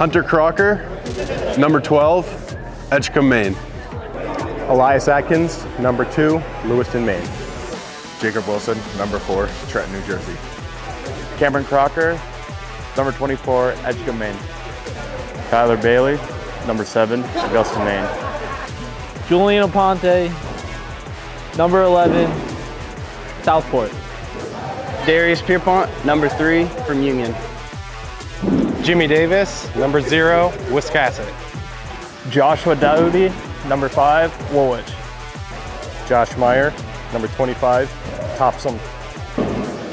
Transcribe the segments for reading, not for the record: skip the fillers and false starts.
Hunter Crocker, number 12, Edgecombe, Maine. Elias Atkins, number 2, Lewiston, Maine. Jacob Wilson, number 4, Trenton, New Jersey. Cameron Crocker, number 24, Edgecombe, Maine. Tyler Bailey, number 7, Augusta, Maine. Julian Aponte, number 11, Southport. Darius Pierpont, number 3, from Union. Jimmy Davis, number 0, Wiscasset. Joshua Dowdy, number 5, Woolwich. Josh Meyer, number 25, Topsom.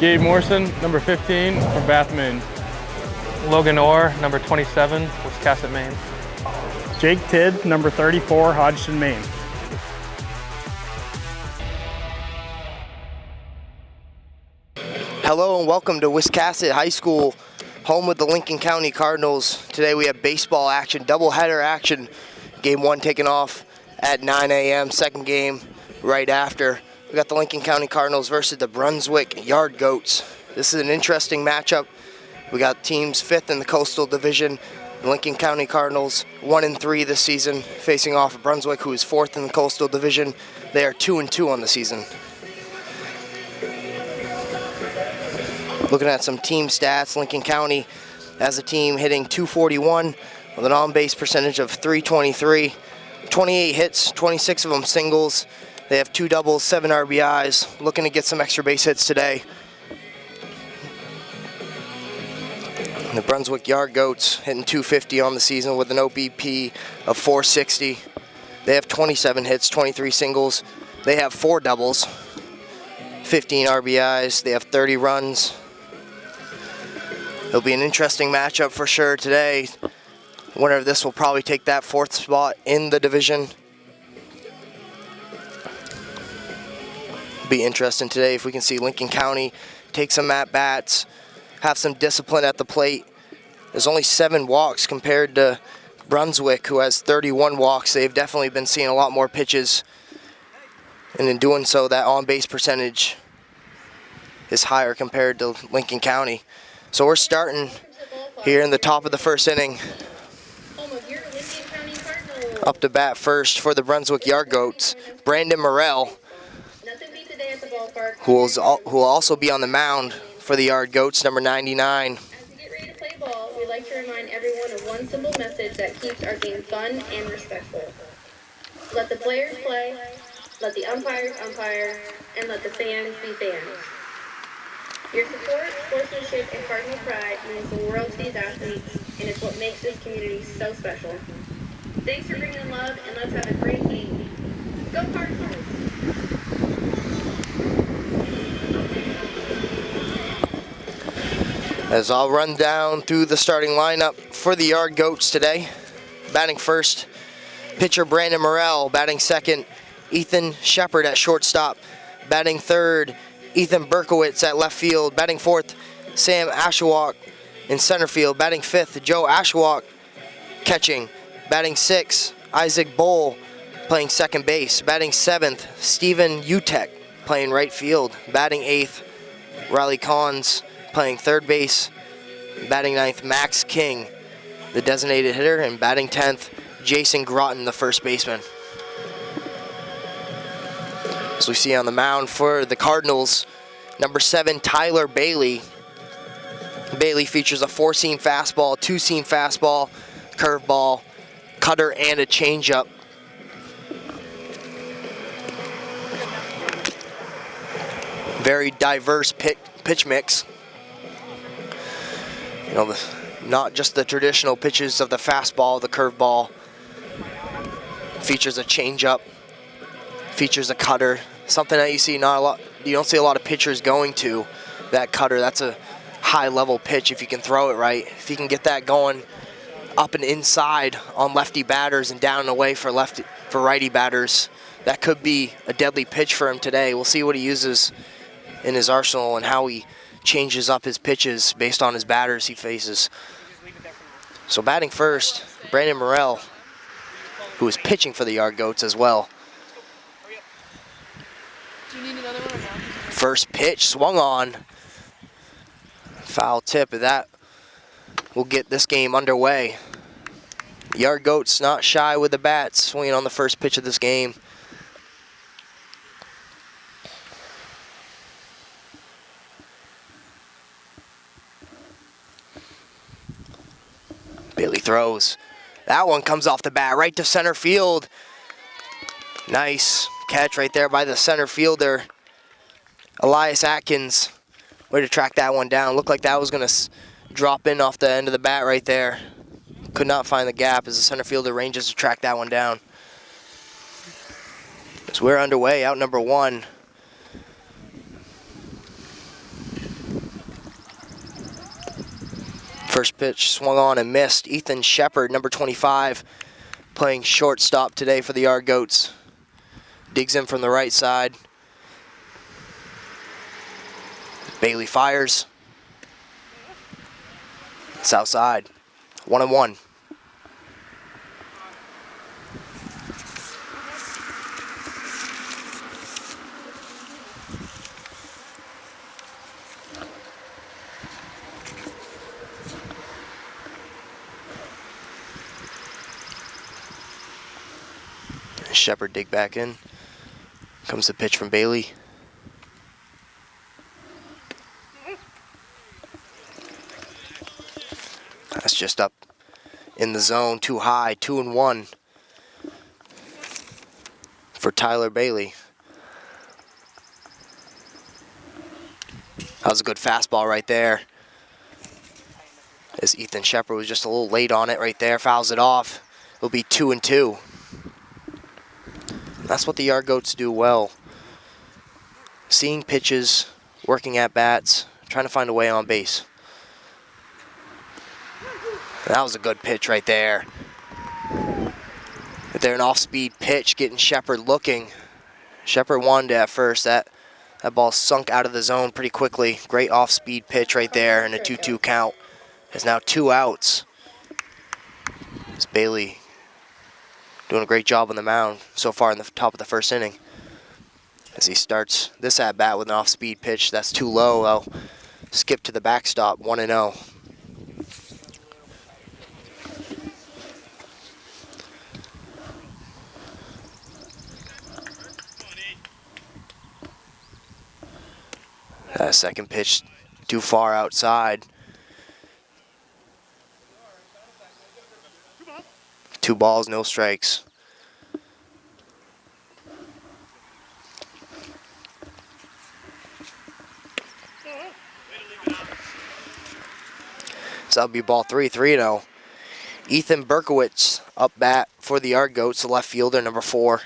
Gabe Morrison, number 15, from Bath, Maine. Logan Orr, number 27, Wiscasset, Maine. Jake Tidd, number 34, Hodgson, Maine. Hello and welcome to Wiscasset High School, home of the Lincoln County Cardinals. Today we have baseball action, doubleheader action. Game 1 taking off at 9 a.m., second game right after. We got the Lincoln County Cardinals versus the Brunswick Yard Goats. This is an interesting matchup. We got teams 5th in the Coastal Division. The Lincoln County Cardinals 1-3 this season, facing off Brunswick, who is 4th in the Coastal Division. They are 2-2 on the season. Looking at some team stats, Lincoln County as a team hitting .241 with an on-base percentage of .323, 28 hits, 26 of them singles. They have 2 doubles, 7 RBIs, looking to get some extra base hits today. And the Brunswick Yard Goats hitting .250 on the season with an OBP of .460. They have 27 hits, 23 singles. They have 4 doubles, 15 RBIs. They have 30 runs. It'll be an interesting matchup for sure today. Winner of this will probably take that 4th spot in the division. Be interesting today if we can see Lincoln County take some at-bats, have some discipline at the plate. There's only 7 walks compared to Brunswick, who has 31 walks. They've definitely been seeing a lot more pitches, and in doing so, that on-base percentage is higher compared to Lincoln County. So we're starting here in the top of the first inning. Up to bat first for the Brunswick Yard Goats, Brandon Morrell, who will also be on the mound for the Yard Goats, number 99. As we get ready to play ball, we'd like to remind everyone of one simple message that keeps our game fun and respectful. Let the players play, let the umpires umpire, and let the fans be fans. Your support, sportsmanship, and Cardinal pride means the world to these athletes, and it's what makes this community so special. Thanks for bringing the love, and let's have a great game. Go Cardinals! As I'll run down through the starting lineup for the Yard Goats today. Batting first, pitcher Brandon Morrell. Batting second, Ethan Shepard at shortstop. Batting third, Ethan Berkowitz at left field. Batting fourth, Sam Ashwalk in center field. Batting fifth, Joe Ashwalk catching. Batting sixth, Isaac Bowl playing second base. Batting seventh, Stephen Utek playing right field. Batting eighth, Riley Collins playing third base. Batting ninth, Max King, the designated hitter. And batting 10th, Jason Groton, the first baseman. As we see on the mound for the Cardinals, number 7, Tyler Bailey. Bailey features a 4-seam fastball, 2-seam fastball, curveball, cutter, and a changeup. Very diverse pitch mix. You know, not just the traditional pitches of the fastball, the curveball. Features a changeup, features a cutter, something that you don't see a lot of pitchers going to. That cutter, that's a high-level pitch if you can throw it right. If you can get that going up and inside on lefty batters and down and away for righty batters, that could be a deadly pitch for him today. We'll see what he uses in his arsenal and how he changes up his pitches based on his batters he faces. So batting first, Brandon Morrell, who is pitching for the Yard Goats as well. First pitch swung on. Foul tip, and that will get this game underway. The Yard Goats not shy with the bats, swinging on the first pitch of this game. Bailey throws. That one comes off the bat right to center field. Nice catch right there by the center fielder, Elias Atkins. Way to track that one down. Looked like that was going to drop in off the end of the bat right there. Could not find the gap as the center fielder ranges to track that one down. So we're underway, out number 1. First pitch swung on and missed. Ethan Shepard, number 25, playing shortstop today for the Yard Goats. Digs in from the right side. Bailey fires. It's outside. 1-1. Shepard dig back in. Comes the pitch from Bailey. That's just up in the zone, too high, 2-1 for Tyler Bailey. That was a good fastball right there. As Ethan Shepard was just a little late on it right there, fouls it off. It'll be 2-2. That's what the Yard Goats do well. Seeing pitches, working at bats, trying to find a way on base. That was a good pitch right there. Right there, an off-speed pitch, getting Shepard looking. Shepard wanted it at first. That ball sunk out of the zone pretty quickly. Great off-speed pitch right there, and a 2-2 count. There's now 2 outs. It's Bailey doing a great job on the mound so far in the top of the first inning. As he starts this at-bat with an off-speed pitch that's too low, I'll skip to the backstop, 1-0. Second pitch too far outside. 2 balls, no strikes. So that'll be ball 3, 3-0. Ethan Berkowitz up bat for the Yard Goats, the left fielder, number 4.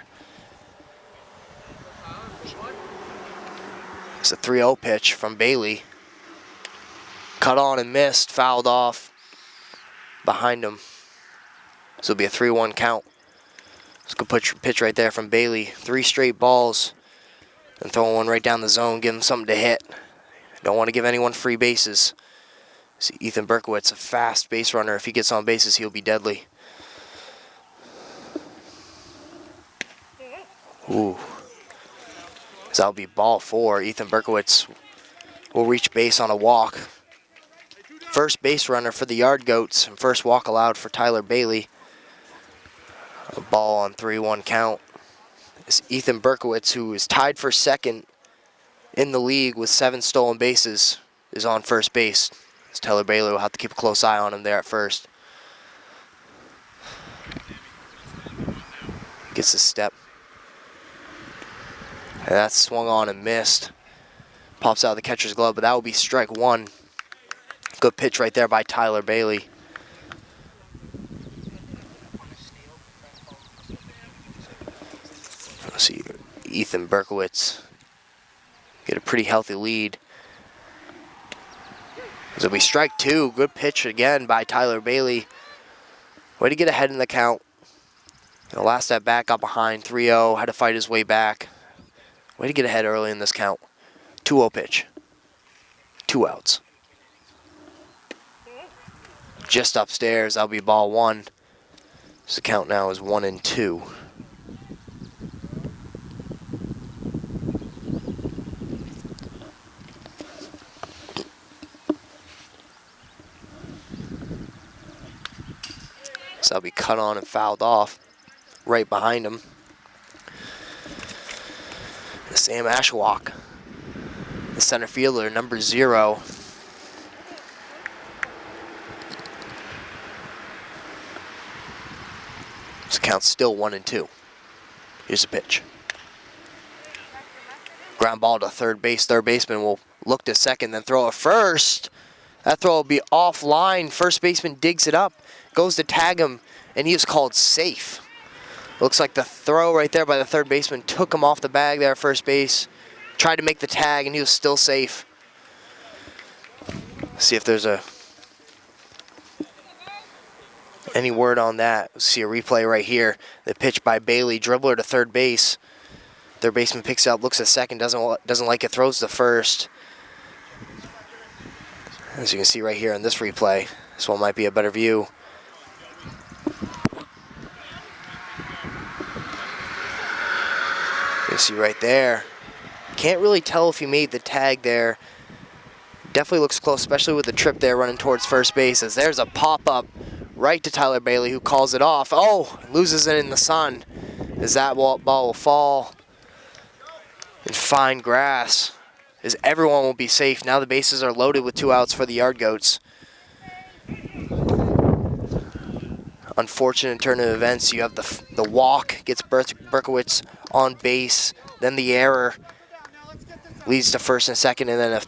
It's a 3-0 pitch from Bailey. Cut on and missed, fouled off behind him. So it'll be a 3-1 count. It's a good pitch right there from Bailey. 3 straight balls and throwing one right down the zone, give him something to hit. Don't want to give anyone free bases. See, Ethan Berkowitz, a fast base runner. If he gets on bases, he'll be deadly. Ooh. So that'll be ball 4. Ethan Berkowitz will reach base on a walk. First base runner for the Yard Goats, and first walk allowed for Tyler Bailey. A ball on 3-1 count. It's Ethan Berkowitz, who is tied for second in the league with 7 stolen bases, is on first base. As Tyler Bailey will have to keep a close eye on him there at first. Gets his step. And that's swung on and missed. Pops out of the catcher's glove, but that will be strike 1. Good pitch right there by Tyler Bailey. Let's see, Ethan Berkowitz get a pretty healthy lead. It'll be strike 2. Good pitch again by Tyler Bailey. Way to get ahead in the count. The last at bat got behind 3-0, had to fight his way back. Way to get ahead early in this count. 2-0 pitch. 2 outs. Just upstairs, that'll be ball 1. So the count now is 1-2. So that'll be cut on and fouled off right behind him. Sam Ashwalk, the center fielder, number 0. This count's still 1-2. Here's a pitch. Ground ball to third base. Third baseman will look to second, then throw it first. That throw will be offline. First baseman digs it up, goes to tag him, and he is called safe. Looks like the throw right there by the third baseman took him off the bag there at first base. Tried to make the tag, and he was still safe. See if there's any word on that. We'll see a replay right here. The pitch by Bailey, dribbler to third base. Third baseman picks it up, looks at second, doesn't like it, throws to first. As you can see right here in this replay, this one might be a better view. You see right there. Can't really tell if he made the tag there. Definitely looks close, especially with the trip there running towards first base, as there's a pop-up right to Tyler Bailey, who calls it off. Oh, loses it in the sun, as that ball will fall in fine grass, as everyone will be safe. Now the bases are loaded with 2 outs for the Yard Goats. Unfortunate turn of events. You have the walk, gets Berkowitz on base, then the error leads to first and second, and then an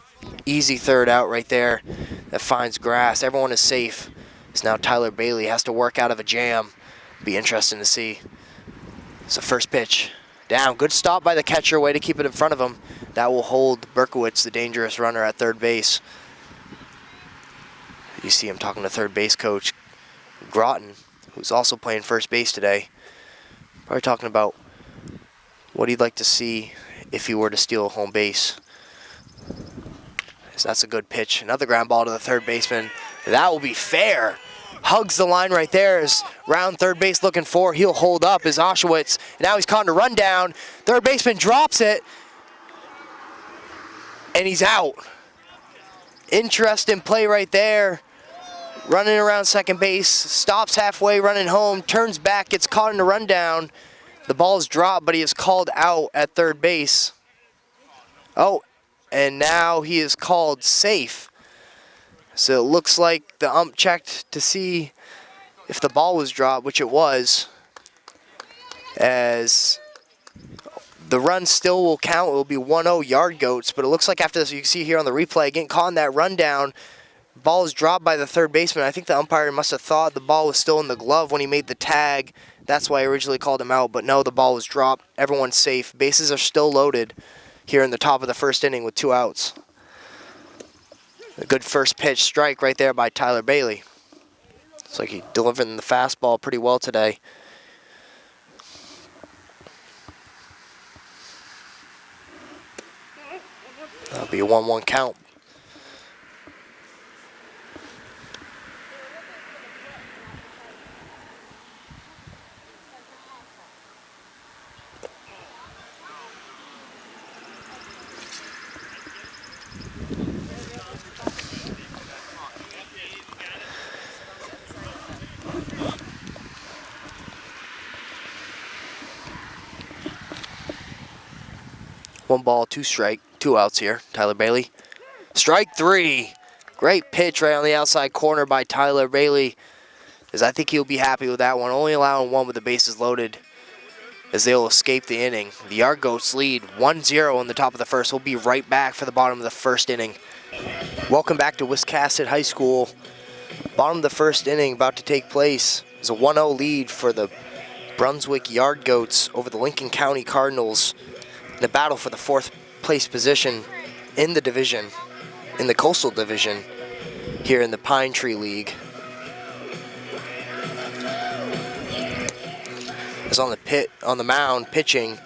easy third out right there that finds grass. Everyone is safe. So now Tyler Bailey has to work out of a jam. Be interesting to see. It's the first pitch. Down. Good stop by the catcher. Way to keep it in front of him. That will hold Berkowitz, the dangerous runner, at third base. You see him talking to third base coach Groton, who's also playing first base today. Probably talking about what he'd like to see if he were to steal home base. So that's a good pitch. Another ground ball to the third baseman. That will be fair. Hugs the line right there. Is round third base looking for. He'll hold up as Oshowitz. Now he's caught in a rundown. Third baseman drops it. And he's out. Interesting play right there. Running around second base. Stops halfway, running home. Turns back, gets caught in a rundown. The ball is dropped, but he is called out at third base. Oh, and now he is called safe. So it looks like the ump checked to see if the ball was dropped, which it was. As the run still will count, it will be 1-0 Yard Goats, but it looks like after this, you can see here on the replay, getting caught in that rundown, ball is dropped by the third baseman. I think the umpire must have thought the ball was still in the glove when he made the tag. That's why I originally called him out, but no, the ball was dropped. Everyone's safe. Bases are still loaded here in the top of the first inning with 2 outs. A good first pitch strike right there by Tyler Bailey. Looks like he delivered the fastball pretty well today. That'll be a 1-1 count. One ball, 2 strike, 2 outs here. Tyler Bailey. Strike 3. Great pitch right on the outside corner by Tyler Bailey, as I think he'll be happy with that one. Only allowing 1 with the bases loaded, as they'll escape the inning. The Yard Goats lead 1-0 in the top of the first. We'll be right back for the bottom of the first inning. Welcome back to Wiscasset High School. Bottom of the first inning about to take place. It's a 1-0 lead for the Brunswick Yard Goats over the Lincoln County Cardinals in the battle for the 4th place position in the division, in the Coastal Division, here in the Pine Tree League. As on the mound pitching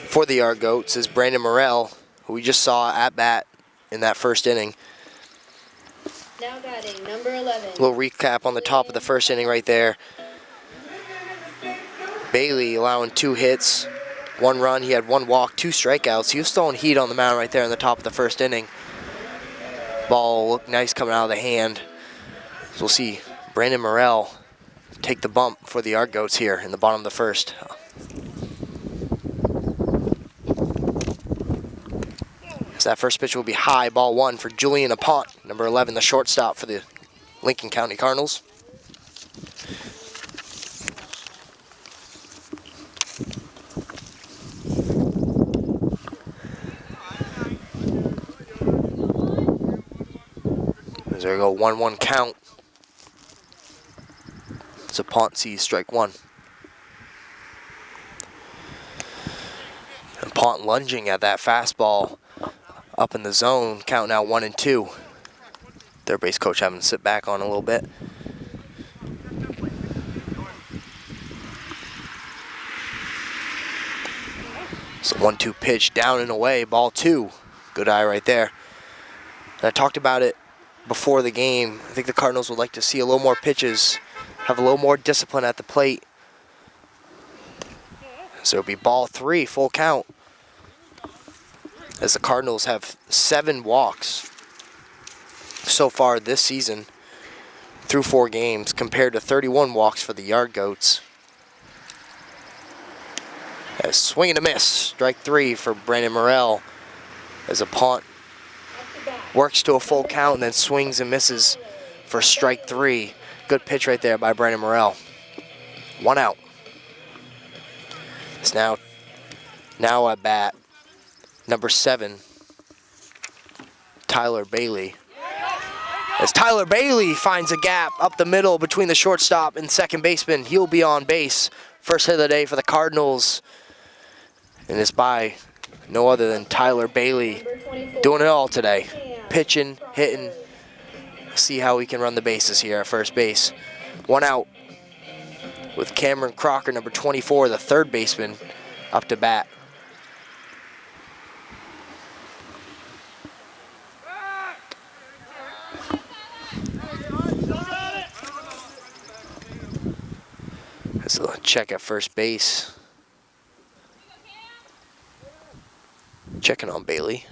for the Yard Goats is Brandon Morrell, who we just saw at bat in that first inning. Now batting, number 11. A little recap on the top of the first inning right there. Bailey allowing 2 hits, 1 run. He had 1 walk, 2 strikeouts. He was throwing heat on the mound right there in the top of the first inning. Ball looked nice coming out of the hand. So we'll see Brandon Morrell take the bump for the Yard Goats here in the bottom of the first. So that first pitch will be high, ball one for Julian Apont, number 11, the shortstop for the Lincoln County Cardinals. As there we go, 1-1 count. So Apont sees strike one. And Apont lunging at that fastball up in the zone, count now 1-2. Third base coach having to sit back on a little bit. So 1-2 pitch, down and away, ball two. Good eye right there. And I talked about it before the game. I think the Cardinals would like to see a little more pitches, have a little more discipline at the plate. So it'll be ball three, full count. As the Cardinals have 7 walks so far this season through 4 games, compared to 31 walks for the Yard Goats. A swing and a miss, strike three for Brandon Morrell, as Apont works to a full count and then swings and misses for strike three. Good pitch right there by Brandon Morrell. 1 out. It's now at bat, number 7, Tyler Bailey. As Tyler Bailey finds a gap up the middle between the shortstop and second baseman, he'll be on base. First hit of the day for the Cardinals. And it's by no other than Tyler Bailey, doing it all today. Pitching, hitting. See how he can run the bases here at first base. 1 out with Cameron Crocker, number 24, the third baseman, up to bat. That's a check at first base. Checking on Bailey.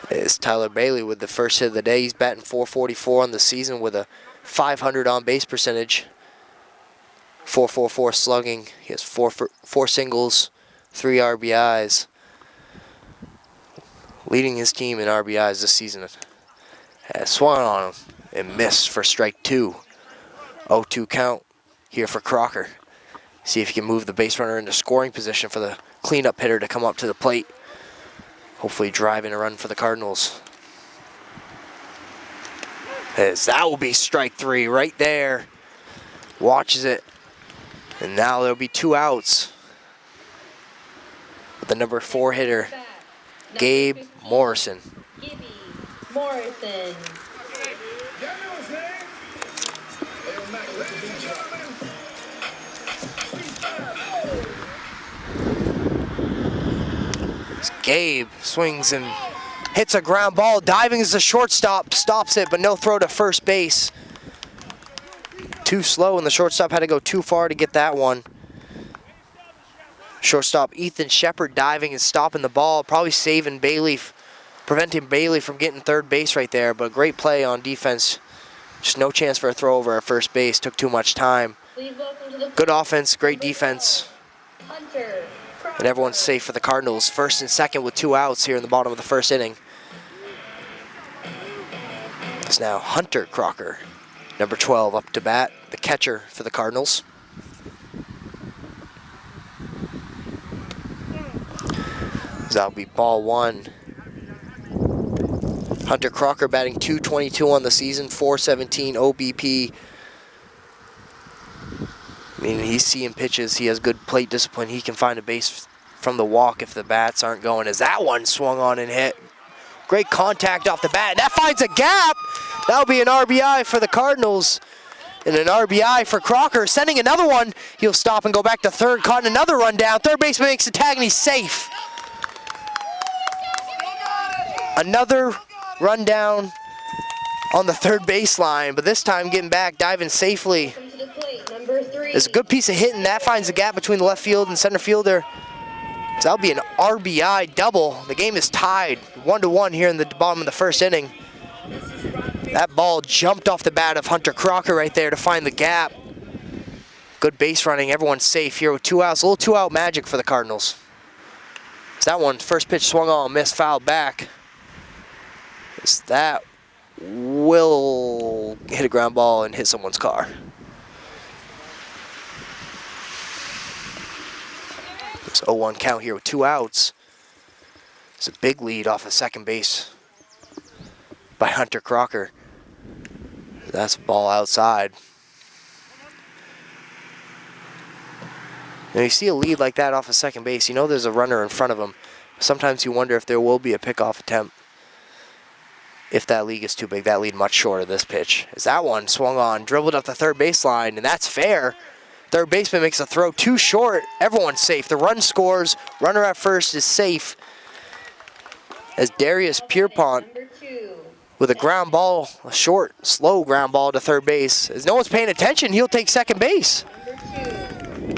It's Tyler Bailey with the first hit of the day. He's batting .444 on the season with a .500 on base percentage. .444 slugging. He has four singles, 3 RBIs. Leading his team in RBIs this season. Has swung on him and missed for strike two. 0-2 count here for Crocker. See if he can move the base runner into scoring position for the cleanup hitter to come up to the plate. Hopefully driving a run for the Cardinals. As that will be strike three right there. Watches it. And now there'll be 2 outs. With the number 4 hitter, Gabe Morrison. Morrison. Gabe swings and hits a ground ball. Diving as the shortstop, stops it, but no throw to first base. Too slow, and the shortstop had to go too far to get that one. Shortstop Ethan Shepard diving and stopping the ball, probably saving Bailey, preventing Bailey from getting third base right there, but great play on defense. Just no chance for a throw over at first base, took too much time. Good offense, great defense. And everyone's safe for the Cardinals. First and second with 2 outs here in the bottom of the first inning. It's now Hunter Crocker, number 12, up to bat, the catcher for the Cardinals. That'll be ball one. Hunter Crocker batting .222 on the season, .417 OBP. I mean, he's seeing pitches. He has good plate discipline. He can find a base from the walk if the bats aren't going. As that one swung on and hit. Great contact off the bat. And that finds a gap. That'll be an RBI for the Cardinals. And an RBI for Crocker. Sending another one. He'll stop and go back to third. Caught another run down. Third baseman makes the tag and he's safe. Another run down on the third baseline. But this time getting back, diving safely. It's a good piece of hitting. That finds a gap between the left field and center fielder So that'll be an RBI double. The game is tied 1-1 here in the bottom of the first inning. That ball jumped off the bat of Hunter Crocker right there to find the gap. Good base running, everyone's safe here with 2 outs. A little 2-out magic for the Cardinals. So that one, first pitch swung on, missed, fouled back. That will hit a ground ball and hit someone's car. It's 0-1 count here with 2 outs. It's a big lead off of second base by Hunter Crocker. That's a ball outside. Now you see a lead like that off of second base, you know there's a runner in front of him. Sometimes you wonder if there will be a pickoff attempt. If that lead is too big, that lead much shorter this pitch. As that one swung on, dribbled up the third baseline, and that's fair. Third baseman makes a throw too short. Everyone's safe. The run scores. Runner at first is safe. As Darius Pierpont with a ground ball, a short, slow ground ball to third base. As no one's paying attention, he'll take second base.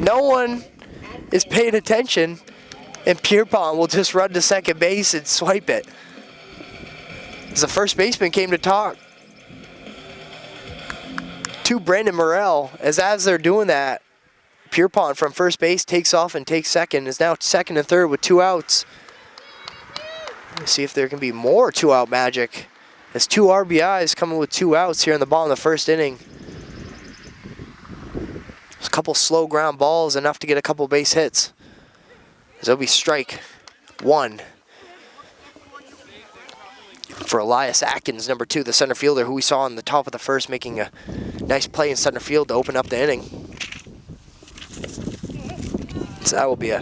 No one is paying attention, and Pierpont will just run to second base and swipe it. As the first baseman came to talk to Brandon Morrell, as they're doing that, Pierpont from first base takes off and takes second, is now second and third with 2 outs. Let's see if there can be more 2-out magic. As 2 RBIs coming with 2 outs here in the bottom of the first inning. There's a couple slow ground balls, enough to get a couple base hits. There'll be strike 1 for Elias Atkins, number 2, the center fielder who we saw on the top of the first making a nice play in center field to open up the inning. So that will be a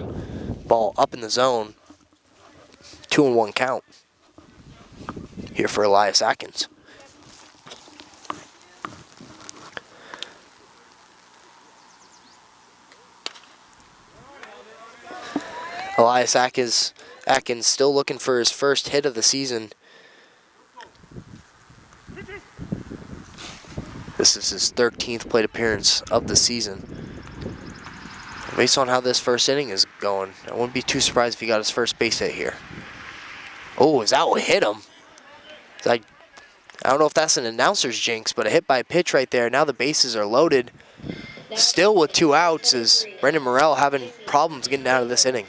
ball up in the zone. 2-1 count here for Elias Atkins. Elias Atkins still looking for his first hit of the season. This is his 13th plate appearance of the season. Based on how this first inning is going, I wouldn't be too surprised if he got his first base hit here. Oh, is that what hit him? I don't know if that's an announcer's jinx, but a hit by pitch right there. Now the bases are loaded. Still with 2 outs is Brandon Morrell having problems getting out of this inning.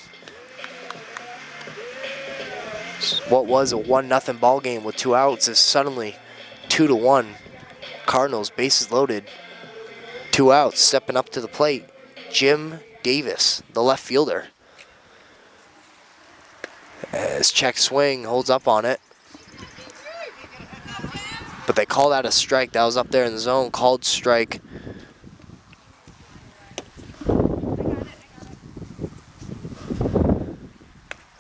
What was a 1-0 ball game with 2 outs is suddenly 2-1. Cardinals, bases loaded. 2 outs, stepping up to the plate. Jim Davis, the left fielder. As check swing, holds up on it. But they called out a strike. That was up there in the zone, called strike.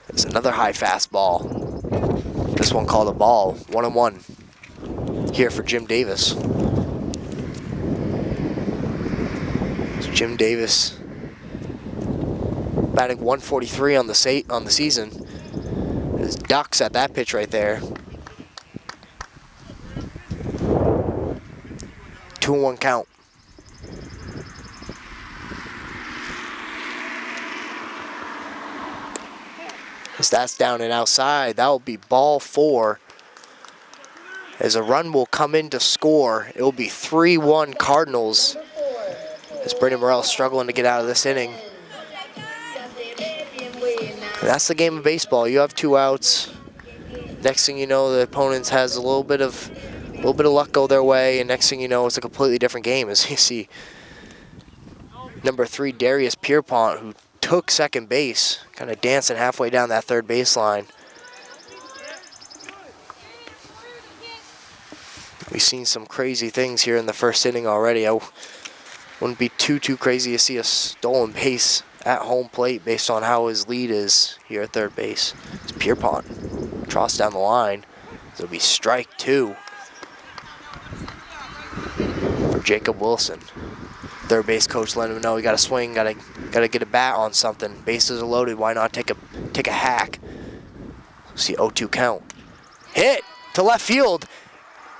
There's another high fastball. This one called a ball. 1-1 here for Jim Davis. So Jim Davis batting 143 on the season. His ducks at that pitch right there. 2-1 count. As that's down and outside, that will be ball 4. As a run will come in to score, it will be 3-1 Cardinals. As Brandon Morrell struggling to get out of this inning. And that's the game of baseball. You have 2 outs. Next thing you know, the opponent has a little bit of luck go their way, and next thing you know, it's a completely different game. As you see, number 3, Darius Pierpont, who took second base, kind of dancing halfway down that third baseline. We've seen some crazy things here in the first inning already. I wouldn't be too crazy to see a stolen base at home plate based on how his lead is here at third base. It's Pierpont. Trots down the line. It'll be strike 2 for Jacob Wilson. Third base coach letting him know he got to swing, got to get a bat on something. Bases are loaded. Why not take a hack? See 0-2 count. Hit to left field.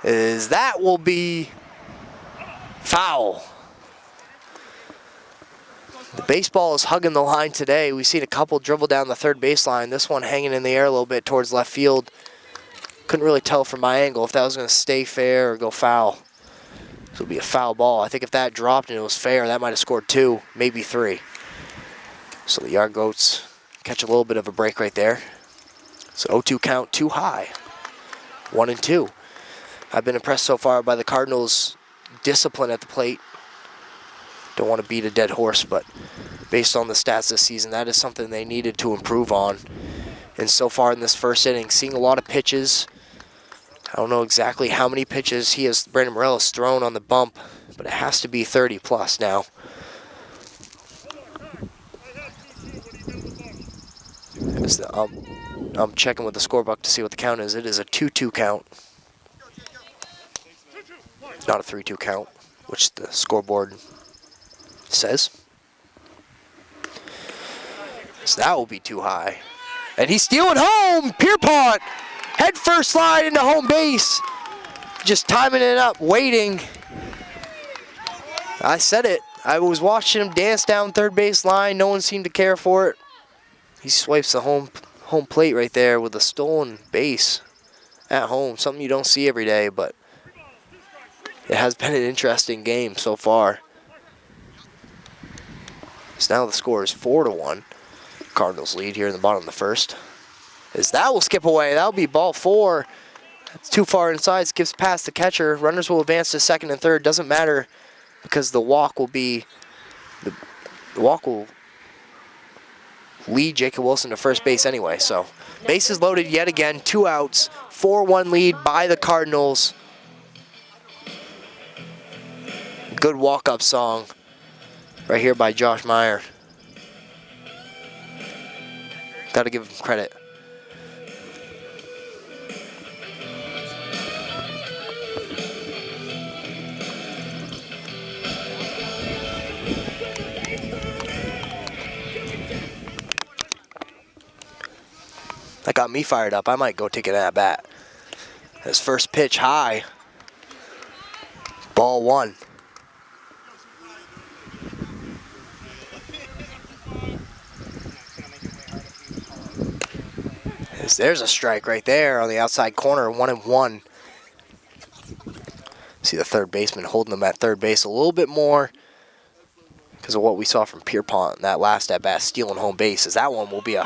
That will be foul. The baseball is hugging the line today. We've seen a couple dribble down the third baseline. This one hanging in the air a little bit towards left field. Couldn't really tell from my angle if that was going to stay fair or go foul. So it'll be a foul ball. I think if that dropped and it was fair, that might have scored 2, maybe 3. So the Yard Goats catch a little bit of a break right there. So 0-2 count, too high. 1-2. I've been impressed so far by the Cardinals' discipline at the plate. Don't want to beat a dead horse, but based on the stats this season, that is something they needed to improve on. And so far in this first inning, seeing a lot of pitches. I don't know exactly how many pitches Brandon Morell has thrown on the bump, but it has to be 30 plus now. I'm checking with the scorebook to see what the count is. It is a 2-2 count. Not a 3-2 count, which the scoreboard says. So that will be too high. And he's stealing home! Pierpont! Head first slide into home base. Just timing it up, waiting. I said it. I was watching him dance down third base line. No one seemed to care for it. He swipes the home plate right there with a stolen base at home. Something you don't see every day, but it has been an interesting game so far. So now the score is 4-1. Cardinals lead here in the bottom of the first. As that will skip away. That'll be ball 4. It's too far inside. Skips past the catcher. Runners will advance to second and third. Doesn't matter because the walk will be the walk will lead Jacob Wilson to first base anyway. So bases loaded yet again. 2 outs. 4-1 lead by the Cardinals. Good walk-up song right here by Josh Meyer. Got to give him credit. That got me fired up. I might go take it at bat. His first pitch high. Ball 1. There's a strike right there on the outside corner, 1-1. See the third baseman holding them at third base a little bit more because of what we saw from Pierpont in that last at bat, stealing home base. As that one will be a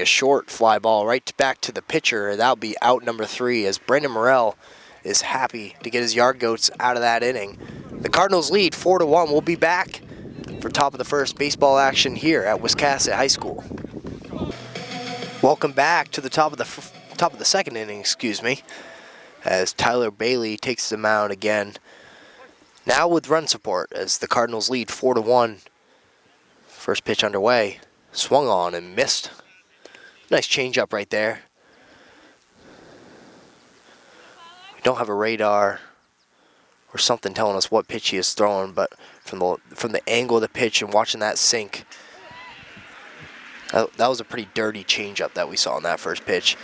short fly ball right back to the pitcher. That'll be out number 3 as Brandon Morell is happy to get his Yard Goats out of that inning. The Cardinals lead 4-1. We'll be back for top of the first baseball action here at Wiscasset High School. Welcome back to the top of the second inning, as Tyler Bailey takes the mound again. Now with run support as the Cardinals lead 4-1. First pitch underway, swung on and missed. Nice changeup right there. We don't have a radar or something telling us what pitch he is throwing, but from the angle of the pitch and watching that sink, that was a pretty dirty changeup that we saw in that first pitch.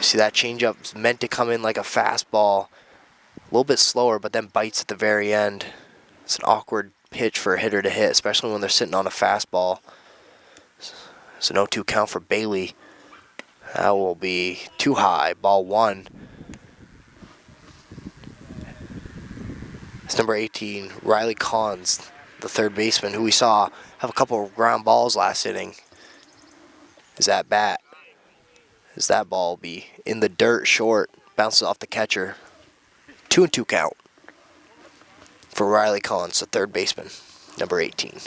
See, that changeup is meant to come in like a fastball, a little bit slower, but then bites at the very end. It's an awkward pitch for a hitter to hit, especially when they're sitting on a fastball. It's an 0-2 count for Bailey. That will be too high, ball 1. It's number 18, Riley Collins, the third baseman, who we saw have a couple of ground balls last inning. Is that bat? As that ball will be in the dirt short, bounces off the catcher. 2-2 count for Riley Collins, the third baseman, number 18.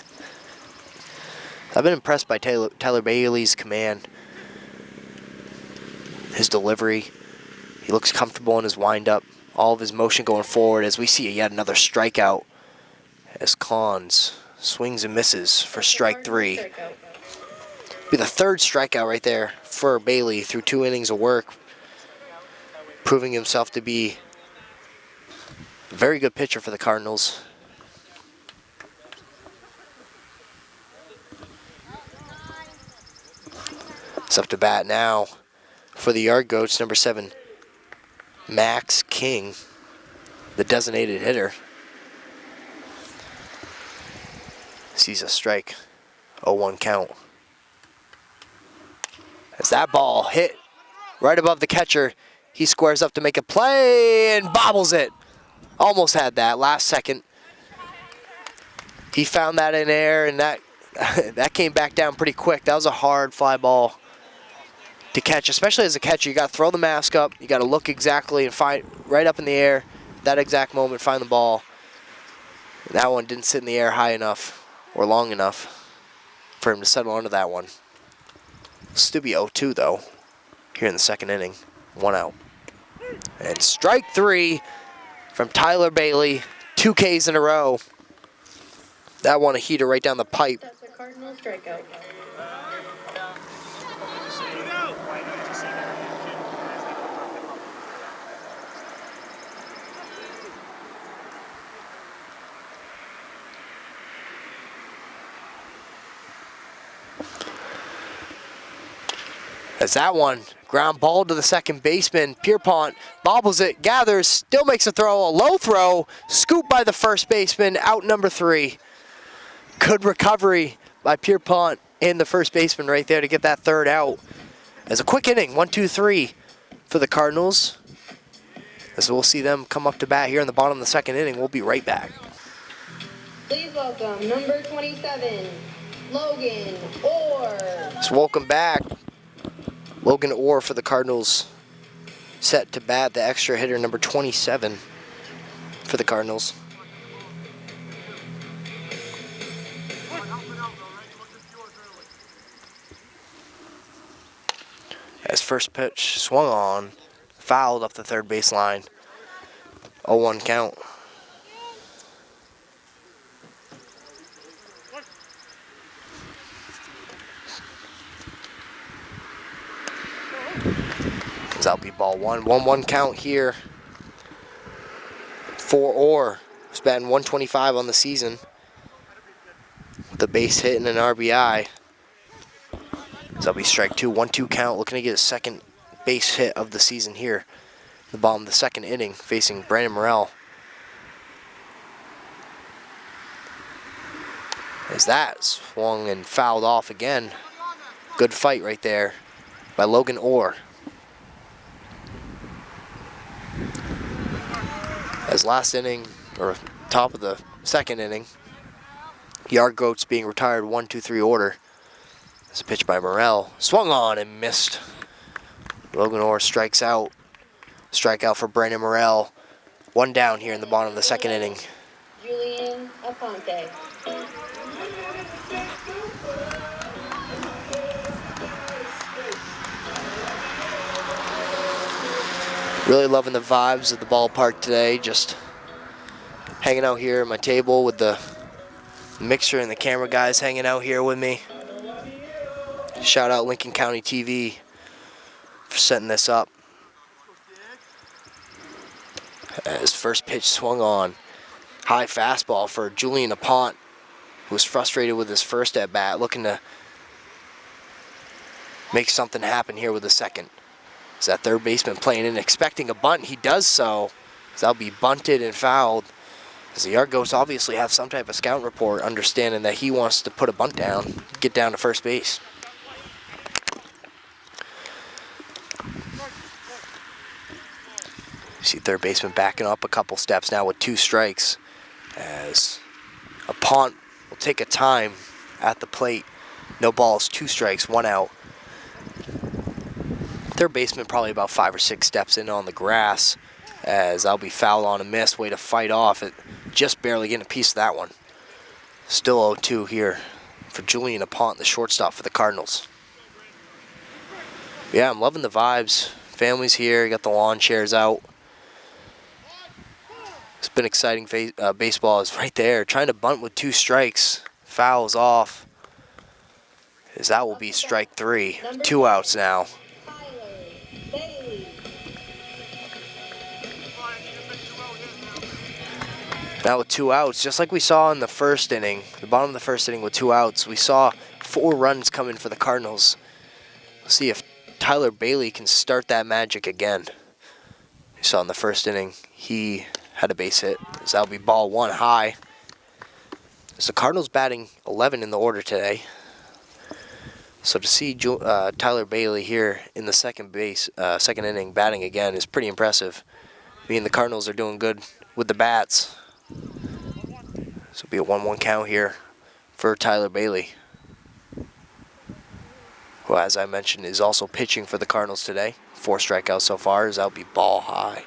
I've been impressed by Tyler Bailey's command, his delivery. He looks comfortable in his windup, all of his motion going forward as we see yet another strikeout as Collins swings and misses for strike 3. Be the third strikeout right there for Bailey through 2 innings of work, proving himself to be a very good pitcher for the Cardinals. It's up to bat now for the Yard Goats, number 7, Max King, the designated hitter. Sees a strike. 0-1 count. As that ball hit right above the catcher, he squares up to make a play and bobbles it. Almost had that last second. He found that in air, and that that came back down pretty quick. That was a hard fly ball to catch, especially as a catcher. You got to throw the mask up. You got to look exactly and find right up in the air, that exact moment, find the ball. And that one didn't sit in the air high enough or long enough for him to settle onto that one. Still be 0-2 though here in the second inning. 1 out. And strike 3 from Tyler Bailey. 2 Ks in a row. That one a heater right down the pipe. That's a Cardinal strikeout. As that one, ground ball to the second baseman. Pierpont bobbles it, gathers, still makes a throw, a low throw, scooped by the first baseman, out number 3. Good recovery by Pierpont and the first baseman right there to get that third out. As a quick inning, 1-2-3 for the Cardinals. As we'll see them come up to bat here in the bottom of the second inning. We'll be right back. Please welcome number 27, Logan Orr. So welcome back. Logan Orr for the Cardinals, set to bat, the extra hitter, number 27 for the Cardinals. As first pitch swung on, fouled up the third base line. 0-1 count. That'll be ball 1. 1-1 count here for Orr. He's batting 125 on the season with a base hit and an RBI. That'll be strike 2. 1-2 count. Looking to get his second base hit of the season here. The bottom of the second inning, facing Brandon Morrell. As that swung and fouled off again. Good fight right there by Logan Orr. As last inning, or top of the second inning, Yard Goats being retired 1-2-3 order. As a pitch by Morrell, swung on and missed. Logan Orr strikes out. Strikeout for Brandon Morrell. 1 down here in the bottom of the second inning. Julian Aponte. Really loving the vibes of the ballpark today. Just hanging out here at my table with the mixer and the camera guys hanging out here with me. Shout out Lincoln County TV for setting this up. As first pitch swung on. High fastball for Julian Aponte, who was frustrated with his first at bat, looking to make something happen here with the second. Is that third baseman playing in, expecting a bunt? He does so. That'll be bunted and fouled. As the Yard Goats obviously have some type of scout report, understanding that he wants to put a bunt down, get down to first base. You see third baseman backing up a couple steps now with 2 strikes. As Aponte will take a time at the plate. No balls, 2 strikes, 1 out. Third baseman probably about 5 or 6 steps in on the grass, as I'll be fouled on a miss. Way to fight off it. Just barely getting a piece of that one. Still 0-2 here for Julian Aponte, the shortstop for the Cardinals. Yeah, I'm loving the vibes. Family's here. You got the lawn chairs out. It's been exciting. Baseball is right there. Trying to bunt with 2 strikes. Fouls off. As that will be strike 3. 2 outs now. Now with 2 outs, just like we saw in the first inning, the bottom of the first inning with 2 outs, we saw 4 runs coming for the Cardinals. We'll see if Tyler Bailey can start that magic again. You saw in the first inning, he had a base hit. So that'll be ball 1 high. So the Cardinals batting 11 in the order today. So to see Tyler Bailey here in the second inning batting again is pretty impressive. I mean, the Cardinals are doing good with the bats. So it'll be a 1-1 count here for Tyler Bailey, who, as I mentioned, is also pitching for the Cardinals today. 4 strikeouts so far, as that'll be ball high.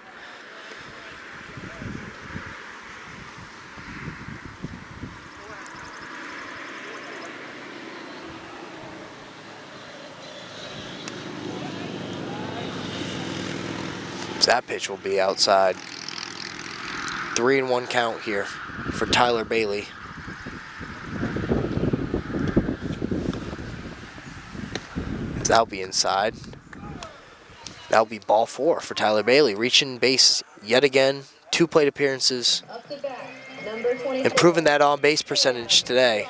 That pitch will be outside. 3-1 count here for Tyler Bailey. That'll be inside. That'll be ball 4 for Tyler Bailey. Reaching base yet again. 2 plate appearances. Improving that on-base percentage today.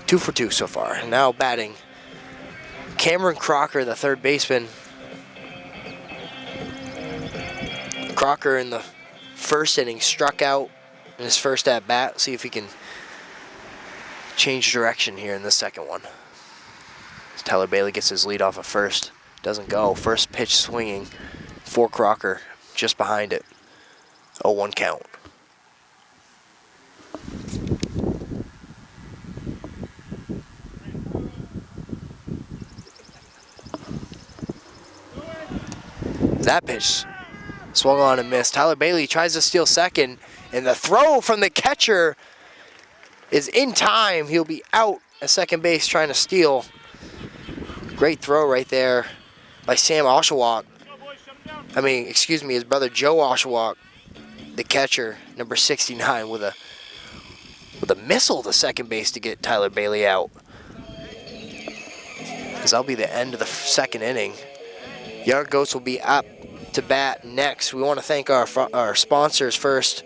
2 for 2 so far. And now batting Cameron Crocker, the third baseman. Crocker in the first inning struck out in his first at-bat. See if he can change direction here in the second one. As Tyler Bailey gets his lead off at first. Doesn't go. First pitch swinging for Crocker. Just behind it. 0-1 count. That pitch swung on and missed. Tyler Bailey tries to steal second, and the throw from the catcher is in time. He'll be out at second base trying to steal. Great throw right there by Sam Oshawott. His brother Joe Oshawott, the catcher, number 69, with a missile to second base to get Tyler Bailey out. As that'll be the end of the second inning. Yard Goats will be up to bat next. We want to thank our sponsors first.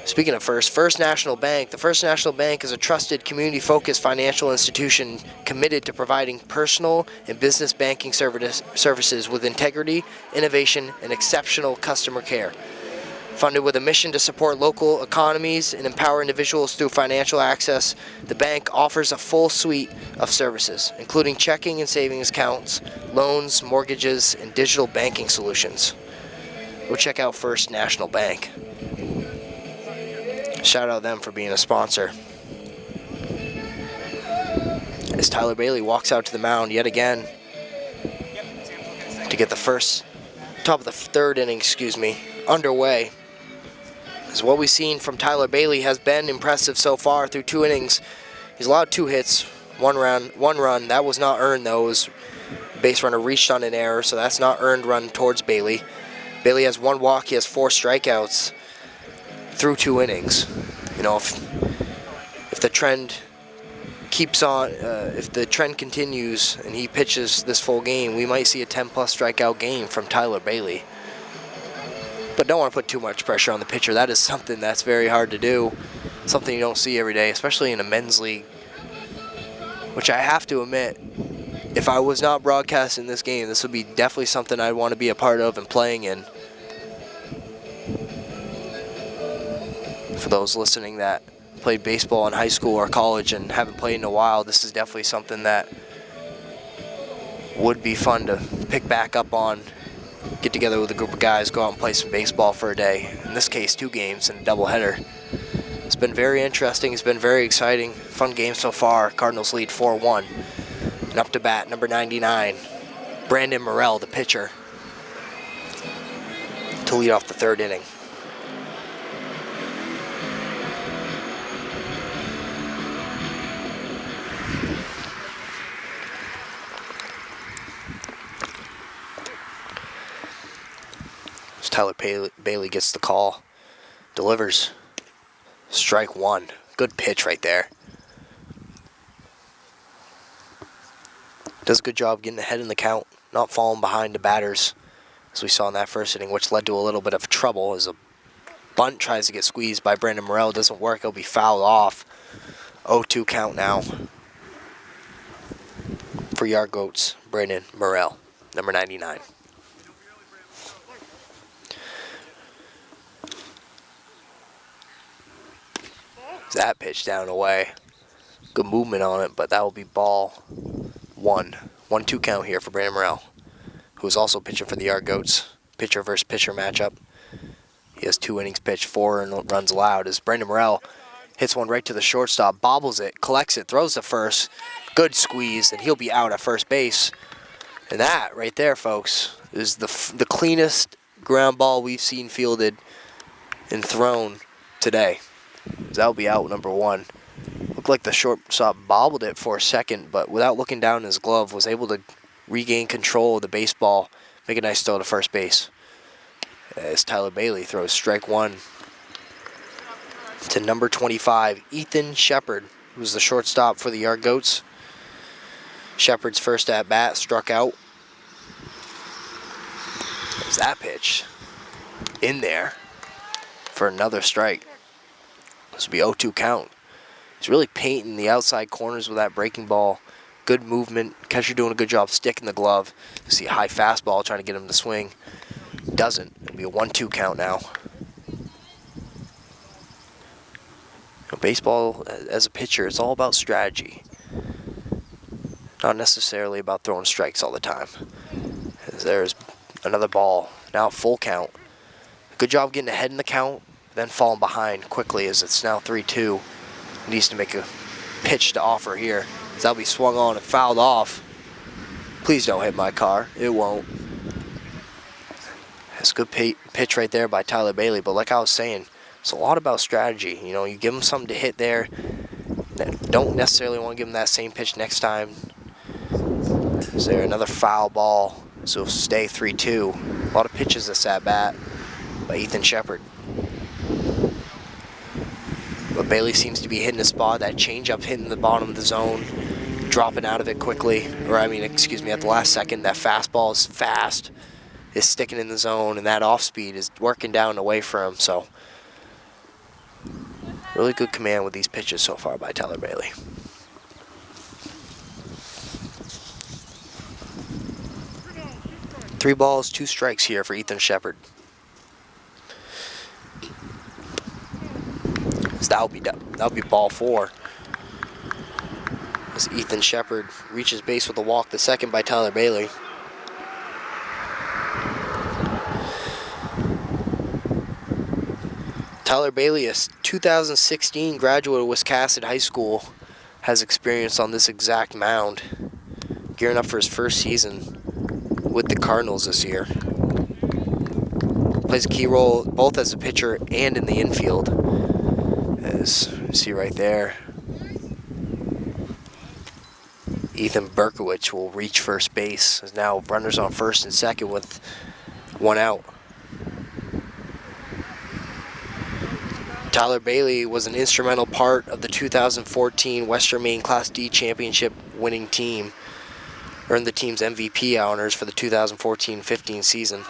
Speaking of First National Bank. The First National Bank is a trusted, community-focused financial institution committed to providing personal and business banking services with integrity, innovation, and exceptional customer care. Funded with a mission to support local economies and empower individuals through financial access, the bank offers a full suite of services, including checking and savings accounts, loans, mortgages, and digital banking solutions. Go check out First National Bank. Shout out them for being a sponsor. As Tyler Bailey walks out to the mound yet again to get the top of the third inning, underway. As what we've seen from Tyler Bailey has been impressive so far through 2 innings. He's allowed 2 hits, 1 run. That was not earned though. It was base runner reached on an error, so that's not earned run towards Bailey. Bailey has 1 walk. He has 4 strikeouts through 2 innings. You know, if the trend keeps on, if the trend continues and he pitches this full game, we might see a 10+ strikeout game from Tyler Bailey. But don't want to put too much pressure on the pitcher. That is something that's very hard to do. Something you don't see every day, especially in a men's league. Which I have to admit, if I was not broadcasting this game, this would be definitely something I'd want to be a part of and playing in. For those listening that played baseball in high school or college and haven't played in a while, this is definitely something that would be fun to pick back up on. Get together with a group of guys, go out and play some baseball for a day. In this case, 2 games and a doubleheader. It's been very interesting. It's been very exciting. Fun game so far. Cardinals lead 4-1. And up to bat, number 99, Brandon Morrell, the pitcher, to lead off the 3rd inning. Tyler Bailey gets the call, delivers, strike 1. Good pitch right there. Does a good job getting ahead in the count, not falling behind the batters, as we saw in that first inning, which led to a little bit of trouble as a bunt tries to get squeezed by Brandon Morrell. Doesn't work, it'll be fouled off. 0-2 count now for Yard Goats, Brandon Morrell, number 99. That pitch down and away. Good movement on it, but that will be ball 1. 1-2 count here for Brandon Morrell, who is also pitching for the Yard Goats. Pitcher versus pitcher matchup. He has 2 innings pitched, 4 runs allowed, as Brandon Morrell hits one right to the shortstop, bobbles it, collects it, throws to first. Good squeeze, and he'll be out at first base. And that right there, folks, is the cleanest ground ball we've seen fielded and thrown today. That'll be out number 1. Looked like the shortstop bobbled it for a second, but without looking down in his glove, was able to regain control of the baseball, make a nice throw to first base. As Tyler Bailey throws strike 1 to number 25, Ethan Shepard, who's the shortstop for the Yard Goats. Shepard's first at bat, struck out. There's that pitch in there for another strike. This will be 0-2 count. He's really painting the outside corners with that breaking ball. Good movement. Catcher doing a good job sticking the glove. You see a high fastball trying to get him to swing. Doesn't. It'll be a 1-2 count now. Baseball, as a pitcher, it's all about strategy. Not necessarily about throwing strikes all the time. As there's another ball. Now full count. Good job getting ahead in the count, then falling behind quickly as it's now 3-2. Needs to make a pitch to offer here. As that'll be swung on and fouled off. Please don't hit my car. It won't. That's a good pitch right there by Tyler Bailey. But like I was saying, it's a lot about strategy. You know, you give him something to hit there. Don't necessarily want to give him that same pitch next time. Is there another foul ball? So it'll stay 3-2. A lot of pitches this at bat by Ethan Shepard. But Bailey seems to be hitting a spot. That changeup hitting the bottom of the zone, dropping out of it quickly. Or at the last second. That fastball is fast, is sticking in the zone, and that off speed is working down and away for him. So really good command with these pitches so far by Tyler Bailey. Three balls, 2 strikes here for Ethan Shepard. So that'll be ball 4. As Ethan Shepard reaches base with a walk, the second by Tyler Bailey. Tyler Bailey, a 2016 graduate of Wiscasset High School, has experience on this exact mound, gearing up for his first season with the Cardinals this year. Plays a key role both as a pitcher and in the infield. As you see right there, Ethan Berkowitz will reach first base. As now runners on first and second with 1 out. Tyler Bailey was an instrumental part of the 2014 Western Maine Class D Championship winning team. Earned the team's MVP honors for the 2014-15 season.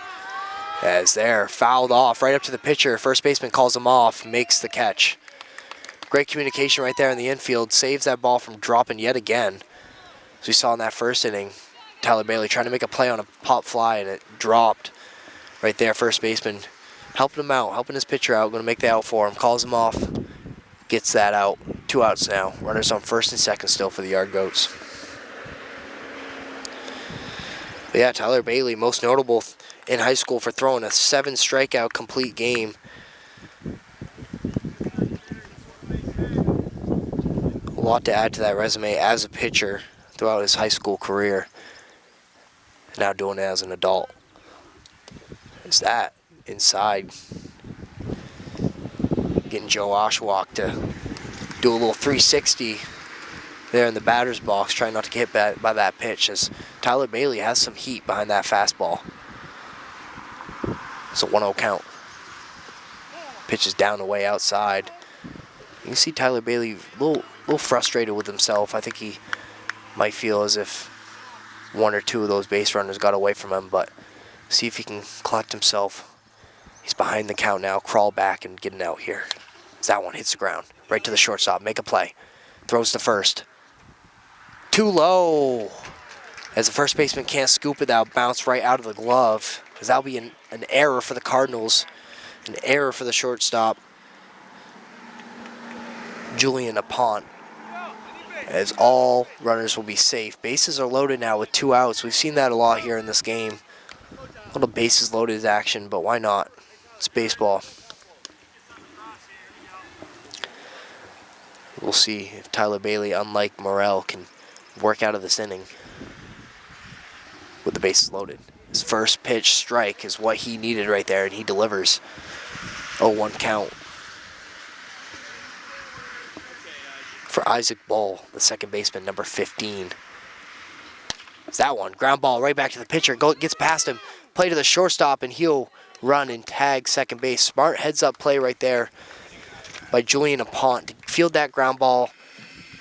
As they're fouled off right up to the pitcher. First baseman calls him off, makes the catch. Great communication right there in the infield. Saves that ball from dropping yet again. As we saw in that first inning, Tyler Bailey trying to make a play on a pop fly and it dropped right there. First baseman helping him out, helping his pitcher out. Going to make the out for him. Calls him off. Gets that out. 2 outs now. Runners on first and second still for the Yard Goats. But yeah, Tyler Bailey, most notable in high school for throwing a 7 strikeout complete game. A lot to add to that resume as a pitcher throughout his high school career. Now doing it as an adult. Is that inside? Getting Joe Oshwalk to do a little 360 there in the batter's box, trying not to get hit by that pitch, as Tyler Bailey has some heat behind that fastball. It's a 1-0 count. Pitch is down the way outside. You can see Tyler Bailey a little frustrated with himself. I think he might feel as if 1 or 2 of those base runners got away from him, but see if he can collect himself. He's behind the count now. Crawl back and get an out here. As that one hits the ground. Right to the shortstop. Make a play. Throws to first. Too low. As the first baseman can't scoop it, that'll bounce right out of the glove. As that'll be an error for the Cardinals. An error for the shortstop. Julian Apont, as all runners will be safe. Bases are loaded now with 2 outs. We've seen that a lot here in this game. A little bases loaded action, but why not? It's baseball. We'll see if Tyler Bailey, unlike Morrell, can work out of this inning with the bases loaded. His first pitch strike is what he needed right there, and he delivers. 0-1 count for Isaac Bull, the second baseman, number 15. It's that one. Ground ball right back to the pitcher. Gets past him. Play to the shortstop, and he'll run and tag second base. Smart heads-up play right there by Julian Apont to field that ground ball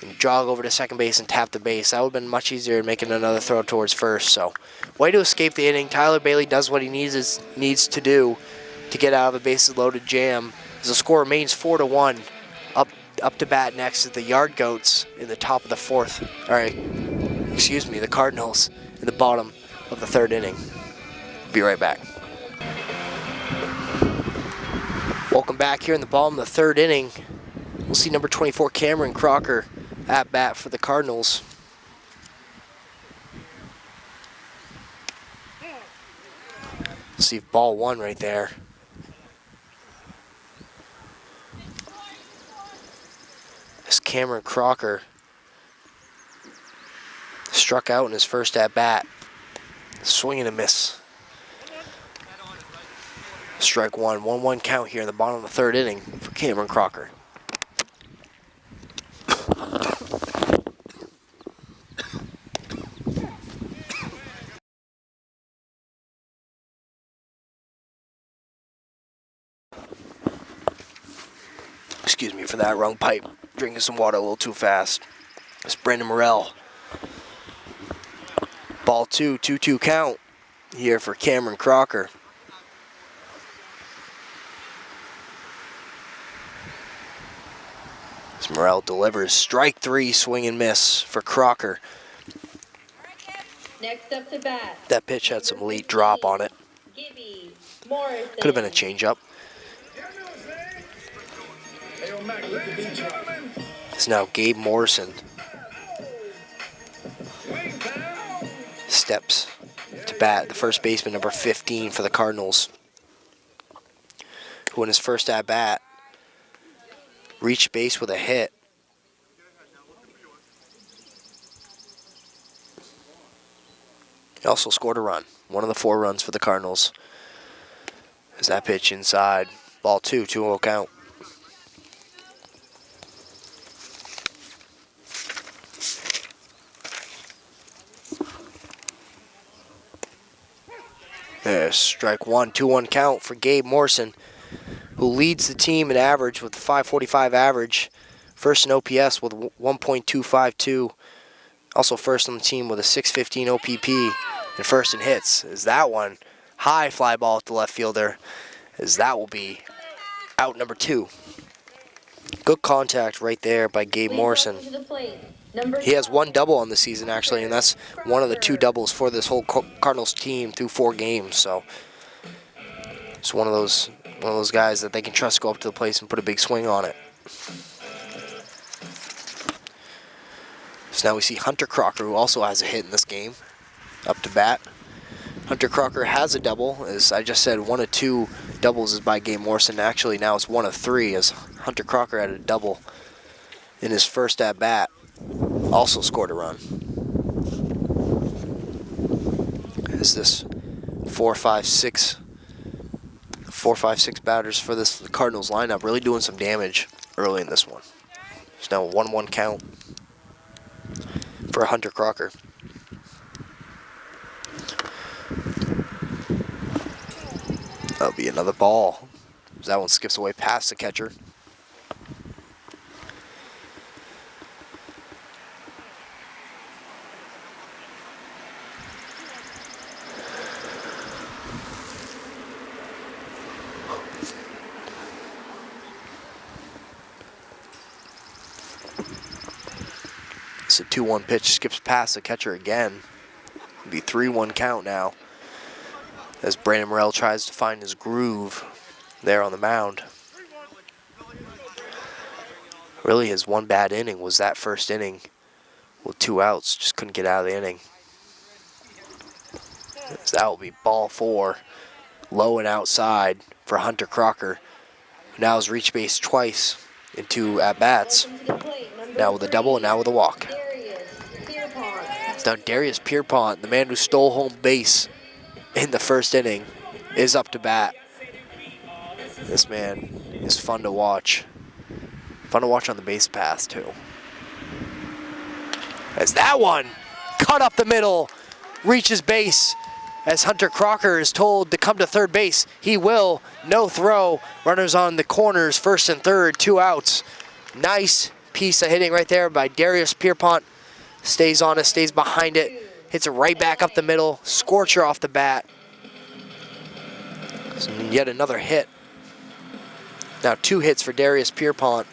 and jog over to second base and tap the base. That would have been much easier than making another throw towards first. So, way to escape the inning. Tyler Bailey does what he needs to do to get out of a bases-loaded jam. As the score remains 4-1, up to bat next is the Yard Goats in the top of the fourth. The Cardinals in the bottom of the third inning. Be right back. Welcome back here in the bottom of the third inning. We'll see number 24, Cameron Crocker, at bat for the Cardinals. See ball one right there. As Cameron Crocker struck out in his first at bat. Swing and a miss. Strike one. 1-1 count here in the bottom of the third inning for Cameron Crocker. Excuse me for that, wrong pipe. Drinking some water a little too fast. It's Brandon Morrell. Ball 2, 2-2 count here for Cameron Crocker. As Morrell delivers. Strike 3, swing and miss for Crocker. Next up to bat. That pitch had some late drop on it. Could have been a changeup. It's now Gabe Morrison. Steps to bat, the first baseman, number 15 for the Cardinals, who in his first at bat reached base with a hit. He also scored a run, one of the 4 runs for the Cardinals. As that pitch inside, ball 2, 2-0 count. There's strike 1, 2-1 count for Gabe Morrison, who leads the team in average with 545 average. First in OPS with 1.252. Also first on the team with a 615 OPP. And first in hits is that one. High fly ball at the left fielder, as that will be out number 2. Good contact right there by Gabe Morrison. He has 1 double on the season, actually, and that's one of the 2 doubles for this whole Cardinals team through 4 games. So it's one of those guys that they can trust to go up to the plate and put a big swing on it. So now we see Hunter Crocker, who also has a hit in this game, up to bat. Hunter Crocker has a double. As I just said, 1 of 2 doubles is by Gabe Morrison. Actually, now it's 1 of 3, as Hunter Crocker had a double in his first at bat. Also scored a run. Is this 4-5-6 batters for this Cardinals lineup, really doing some damage early in this one. It's now a 1-1 count for Hunter Crocker. That'll be another ball. That one skips away past the catcher. It's a 2-1 pitch, skips past the catcher again. It'll be 3-1 count now, as Brandon Morrell tries to find his groove there on the mound. Really, his one bad inning was that first inning with 2 outs. Just couldn't get out of the inning. So that will be ball 4, low and outside for Hunter Crocker, who now has reached base twice in 2 at-bats. Now with a double and now with a walk. Now Darius Pierpont, the man who stole home base in the first inning, is up to bat. This man is fun to watch. Fun to watch on the base paths too. As that one, cut up the middle, reaches base. As Hunter Crocker is told to come to third base, he will. No throw. Runners on the corners, first and third, 2 outs. Nice piece of hitting right there by Darius Pierpont. Stays on it, stays behind it, hits it right back up the middle, scorcher off the bat. So yet another hit. Now 2 hits for Darius Pierpont,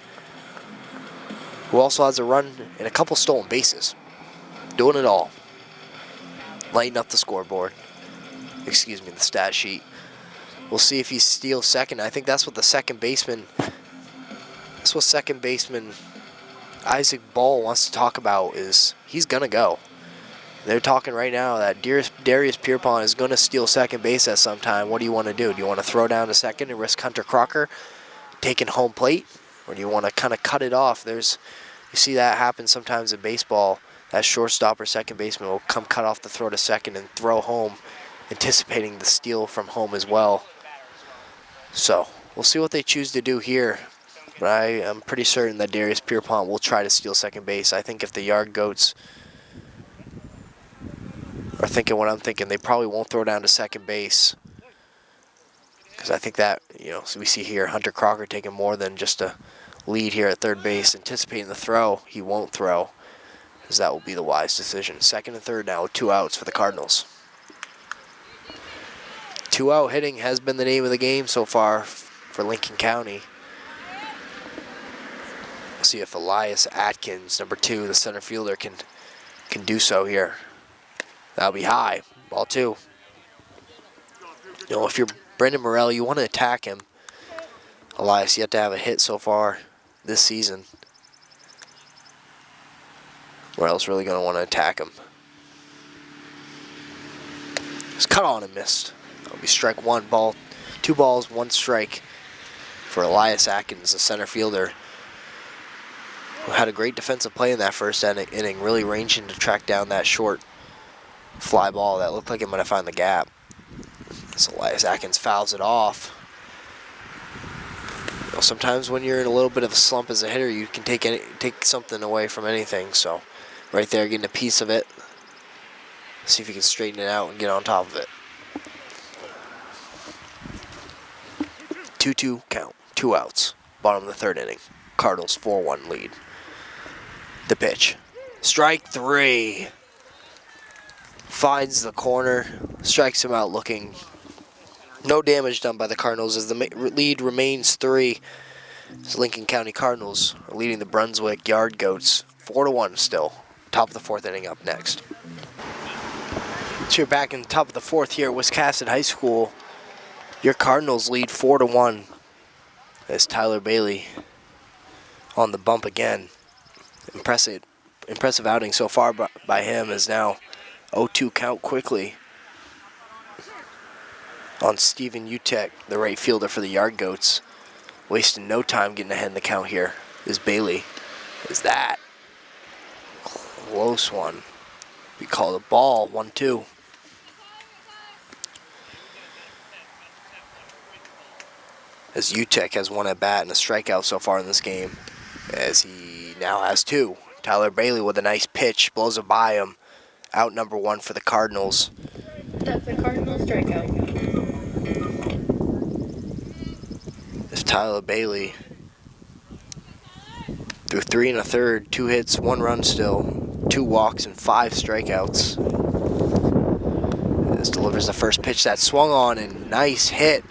who also has a run and a couple stolen bases. Doing it all. Lighting up the scoreboard. Excuse me, the stat sheet. We'll see if he steals second. I think that's what the second baseman Isaac Ball wants to talk about, is he's going to go. They're talking right now that Darius Pierpont is going to steal second base at some time. What do you want to do? Do you want to throw down to second and risk Hunter Crocker taking home plate? Or do you want to kind of cut it off? You see that happen sometimes in baseball. That shortstop or second baseman will come cut off the throw to second and throw home, anticipating the steal from home as well. So we'll see what they choose to do here. But I am pretty certain that Darius Pierpont will try to steal second base. I think if the Yard Goats are thinking what I'm thinking, they probably won't throw down to second base. Because I think that, so we see here Hunter Crocker taking more than just a lead here at third base, anticipating the throw. He won't throw, because that will be the wise decision. Second and third now with 2 outs for the Cardinals. 2-out hitting has been the name of the game so far for Lincoln County. See if Elias Atkins, number 2, the center fielder, can do so here. That'll be high. Ball 2. If you're Brendan Morrell, you want to attack him. Elias yet to have a hit so far this season. Morrell's really going to want to attack him. It's cut on and missed. That'll be strike 1. 2 balls, 1 strike for Elias Atkins, the center fielder, who had a great defensive play in that first inning, really ranging to track down that short fly ball that looked like it might have found the gap. So Elias Atkins fouls it off. Sometimes when you're in a little bit of a slump as a hitter, you can take something away from anything. So right there, getting a piece of it. See if you can straighten it out and get on top of it. 2-2 count, 2 outs, bottom of the third inning. Cardinals 4-1 lead. The pitch. Strike 3. Finds the corner, strikes him out looking. No damage done by the Cardinals as the lead remains 3. As Lincoln County Cardinals are leading the Brunswick Yard Goats 4-1 still. Top of the 4th inning up next. So you're back in the top of the 4th here at Wiscasset High School. Your Cardinals lead 4-1 as Tyler Bailey on the bump again. Impressive outing so far by him, as now 0-2 count quickly on Steven Utek, the right fielder for the Yard Goats. Wasting no time getting ahead in the count here is Bailey. Is that close one? We call it a ball, 1-2. As Utek has 1 at bat and a strikeout so far in this game, as he now has 2. Tyler Bailey with a nice pitch, blows it by him. Out number 1 for the Cardinals. That's a Cardinal strikeout. As Tyler Bailey, through 3 1/3, 2 hits, 1 run still, 2 walks and 5 strikeouts. This delivers the first pitch that swung on, and nice hit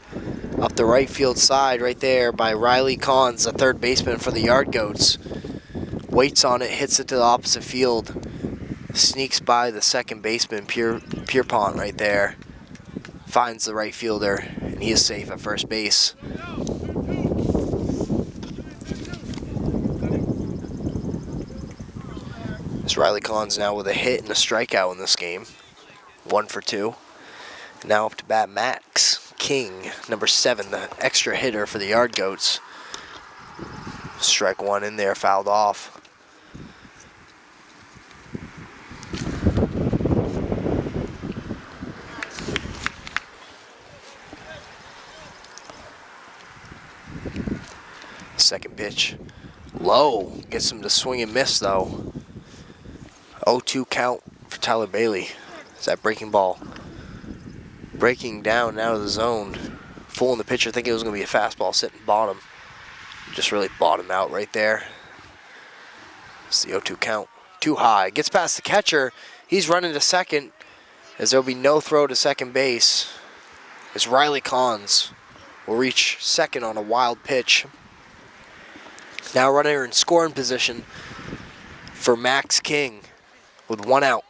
up the right field side right there by Riley Collins, the third baseman for the Yard Goats. Waits on it, hits it to the opposite field. Sneaks by the second baseman, Pierpont, right there. Finds the right fielder, and he is safe at first base. As Riley Collins now with a hit and a strikeout in this game. 1 for 2. Now up to bat Max King, number 7, the extra hitter for the Yard Goats. Strike 1 in there, fouled off. Second pitch, low, gets him to swing and miss though. 0-2 count for Tyler Bailey. It's that breaking ball. Breaking down out of the zone. Fooling the pitcher, thinking it was going to be a fastball sitting bottom. Just really bottomed out right there. It's the 0-2 count. Too high. Gets past the catcher. He's running to second as there'll be no throw to second base. As Riley Collins will reach second on a wild pitch. Now runner in scoring position for Max King with 1 out.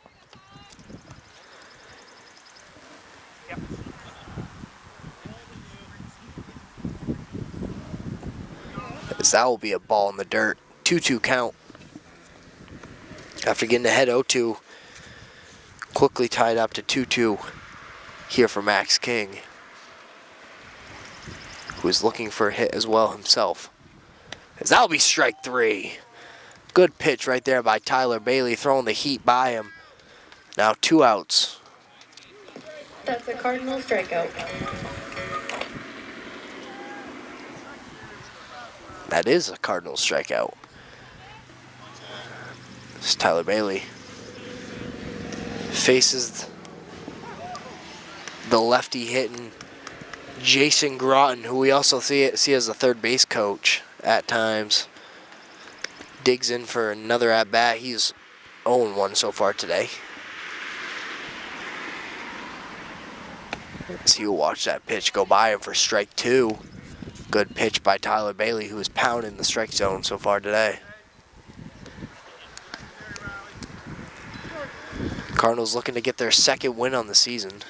As that will be a ball in the dirt. 2-2 count. After getting ahead 0-2, quickly tied up to 2-2 here for Max King, who is looking for a hit as well himself. As that'll be strike 3. Good pitch right there by Tyler Bailey, throwing the heat by him. Now 2 outs. That's a Cardinals strikeout. That is a Cardinals strikeout. This is Tyler Bailey. Faces the lefty hitting Jason Groton, who we also see as the third base coach at times. Digs in for another at-bat. He's 0-1 so far today. So you'll watch that pitch go by him for strike 2. Good pitch by Tyler Bailey, who is pounding the strike zone so far today. Cardinals looking to get their second win on the season.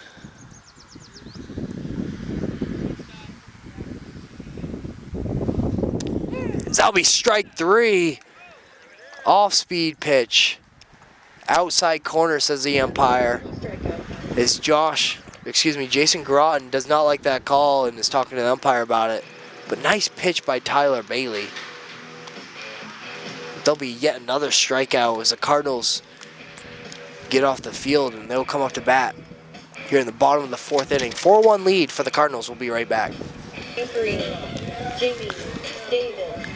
That'll be strike 3. Off-speed pitch. Outside corner, says the umpire. Jason Groton does not like that call and is talking to the umpire about it. But nice pitch by Tyler Bailey. There'll be yet another strikeout as the Cardinals get off the field and they'll come up to bat here in the bottom of the 4th inning. 4-1 lead for the Cardinals. We'll be right back.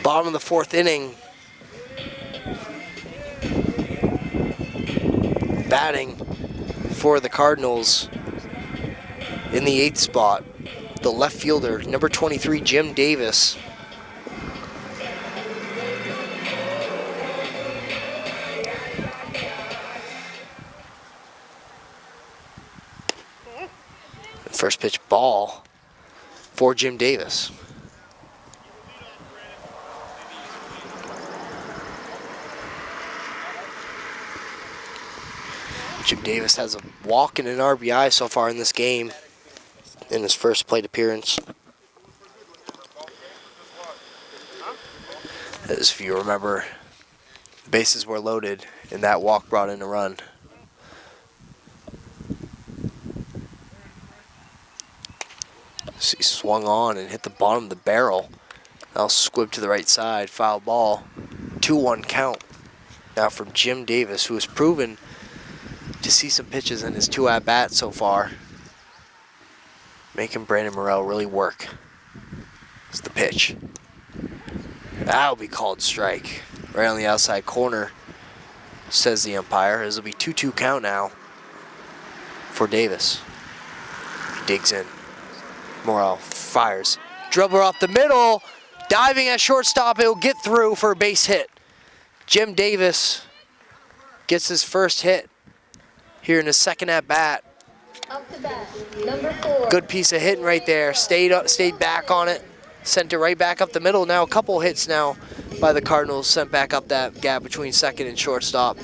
Bottom of the 4th inning. Batting for the Cardinals in the 8th spot, the left fielder, number 23, Jim Davis. First pitch ball for Jim Davis. Jim Davis has a walk and an RBI so far in this game in his first plate appearance. As if you remember, the bases were loaded and that walk brought in a run. So he swung on and hit the bottom of the barrel. Now squibbed to the right side, foul ball. 2-1 count now from Jim Davis, who has proven to see some pitches in his 2 at-bats so far, making Brandon Morrell really work. It's the pitch. That'll be called strike. Right on the outside corner, says the umpire. This will be 2-2 count now for Davis. He digs in. Morrell fires. Dribbler off the middle. Diving at shortstop. It'll get through for a base hit. Jim Davis gets his first hit here in his second at bat. Up to bat, number 4. Good piece of hitting right there. Stayed back on it. Sent it right back up the middle. Now a couple hits now by the Cardinals. Sent back up that gap between second and shortstop.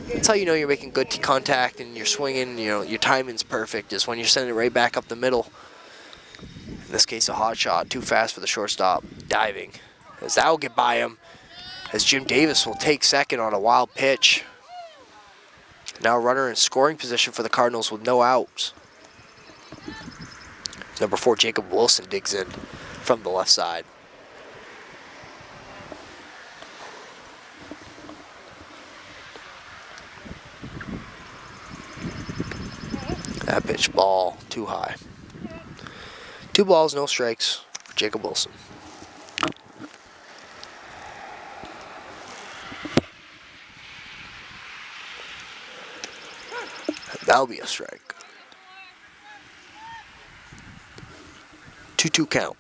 That's how you know you're making good contact and you're swinging, your timing's perfect, is when you're sending it right back up the middle. In this case, a hot shot. Too fast for the shortstop. Diving. As that will get by him. as Jim Davis will take second on a wild pitch. Now a runner in scoring position for the Cardinals with no outs. Number 4, Jacob Wilson digs in from the left side. That pitch ball too high. 2 balls, no strikes for Jacob Wilson. That'll be a strike. 2-2 count.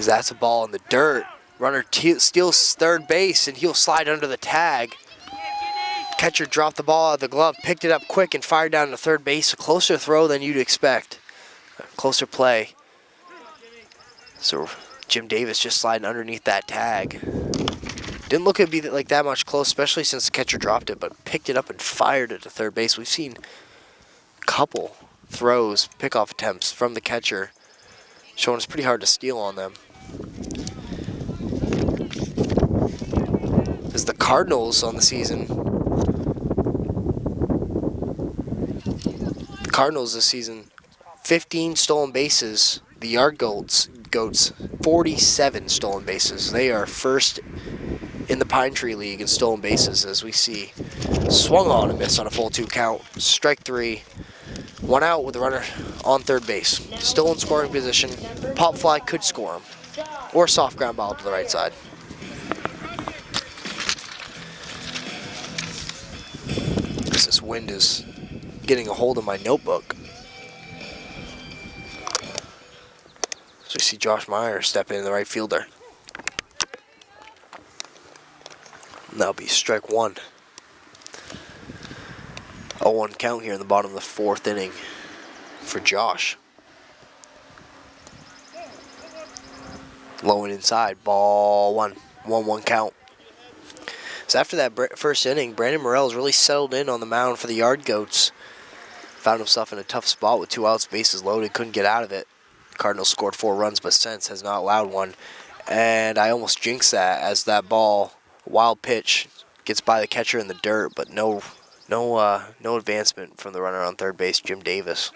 That's a ball in the dirt. Runner steals third base and he'll slide under the tag. Catcher dropped the ball out of the glove, picked it up quick and fired down to third base. A closer throw than you'd expect. A closer play. So Jim Davis just sliding underneath that tag. Didn't look to be like that much close, especially since the catcher dropped it, but picked it up and fired it to third base. We've seen a couple throws, pickoff attempts from the catcher, showing it's pretty hard to steal on them. As the Cardinals on the season, the Cardinals this season, 15 stolen bases. The Yard Goats, 47 stolen bases. They are first in the Pine Tree League in stolen bases, as we see. Swung on and missed on a full 2 count. Strike 3. 1 out with the runner on third base. Still in scoring position. Pop fly could score him. Or soft ground ball to the right side. This wind is getting a hold of my notebook. So we see Josh Meyer step in, the right fielder. And that'll be strike 1. 0-1 count here in the bottom of the 4th inning for Josh. Low and inside, ball 1. 1-1 count. So after that first inning, Brandon Morell's really settled in on the mound for the Yard Goats. Found himself in a tough spot with 2 outs, bases loaded, couldn't get out of it. Cardinals scored 4 runs, but since has not allowed one. And I almost jinxed that as that ball, wild pitch, gets by the catcher in the dirt, but no advancement from the runner on third base, Jim Davis.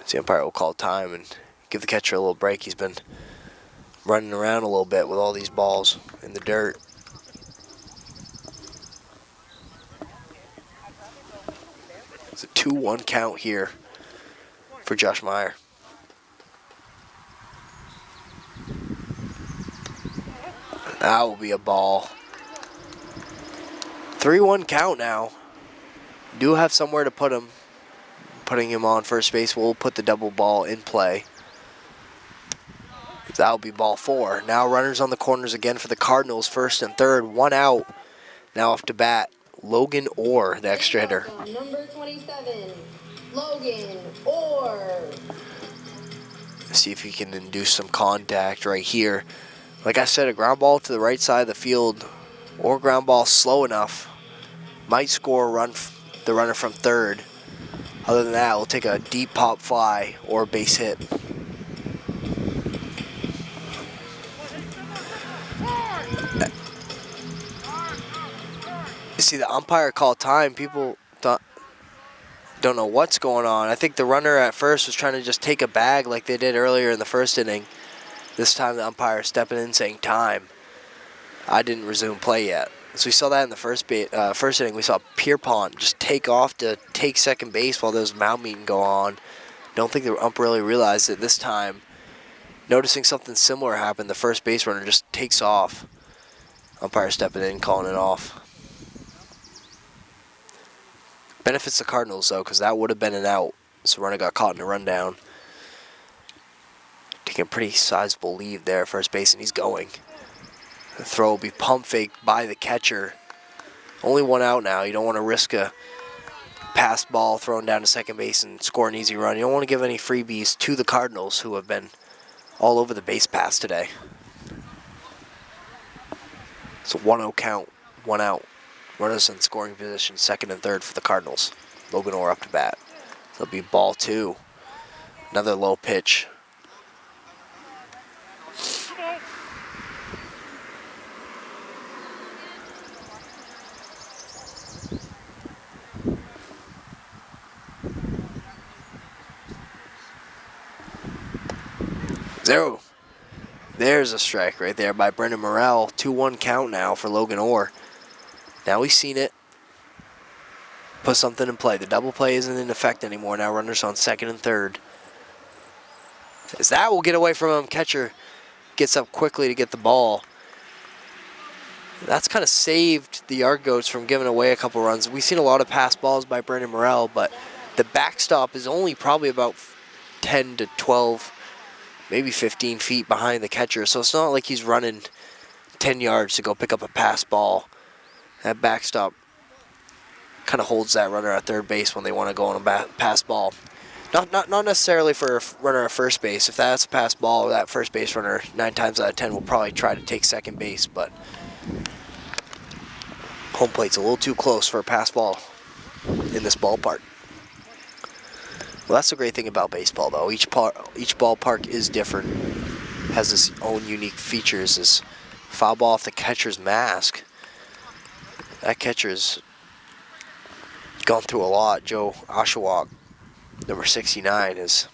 So the umpire will call time and give the catcher a little break. He's been running around a little bit with all these balls in the dirt. It's a 2-1 count here for Josh Meyer. That will be a ball. 3-1 count now. Do have somewhere to put him. Putting him on first base will put the double ball in play. That will be ball 4. Now runners on the corners again for the Cardinals, first and third. 1 out. Now off to bat, Logan Orr, the extra hitter. Number 27, Logan Orr. See if he can induce some contact right here. Like I said, a ground ball to the right side of the field or ground ball slow enough might score a run, the runner from third. Other than that, we'll take a deep pop fly or a base hit. You see the umpire call time. People don't know what's going on. I think the runner at first was trying to just take a bag like they did earlier in the first inning. This time the umpire stepping in saying time. I didn't resume play yet. So we saw that in the first inning. We saw Pierpont just take off to take second base while those mound meeting go on. Don't think the ump really realized it this time. Noticing something similar happen, the first base runner just takes off. Umpire stepping in, calling it off. Benefits the Cardinals, though, because that would have been an out. So runner got caught in a rundown. Taking a pretty sizable lead there at first base, and he's going. The throw will be pump faked by the catcher. Only 1 out now. You don't want to risk a pass ball thrown down to second base and score an easy run. You don't want to give any freebies to the Cardinals, who have been all over the base pass today. It's a 1-0 count, 1 out. Runners in scoring position, second and third for the Cardinals. Logan Orr up to bat. It'll be ball 2. Another low pitch. Zero. There's a strike right there by Brendan Morrell. 2-1 count now for Logan Orr. Now he's seen it. Put something in play. The double play isn't in effect anymore. Now runners on second and third. As that will get away from him. Catcher gets up quickly to get the ball. That's kind of saved the Yard Goats from giving away a couple runs. We've seen a lot of pass balls by Brendan Morrell, but the backstop is only probably about 10 to 12, maybe 15 feet behind the catcher. So it's not like he's running 10 yards to go pick up a pass ball. That backstop kind of holds that runner at third base when they want to go on a pass ball. Not necessarily for a runner at first base. If that's a pass ball, that first base runner 9 times out of 10 will probably try to take second base, but home plate's a little too close for a pass ball in this ballpark. Well, that's the great thing about baseball, though. Each ballpark is different, has its own unique features. This foul ball off the catcher's mask. That catcher's gone through a lot. Joe Oshawott, number 69, has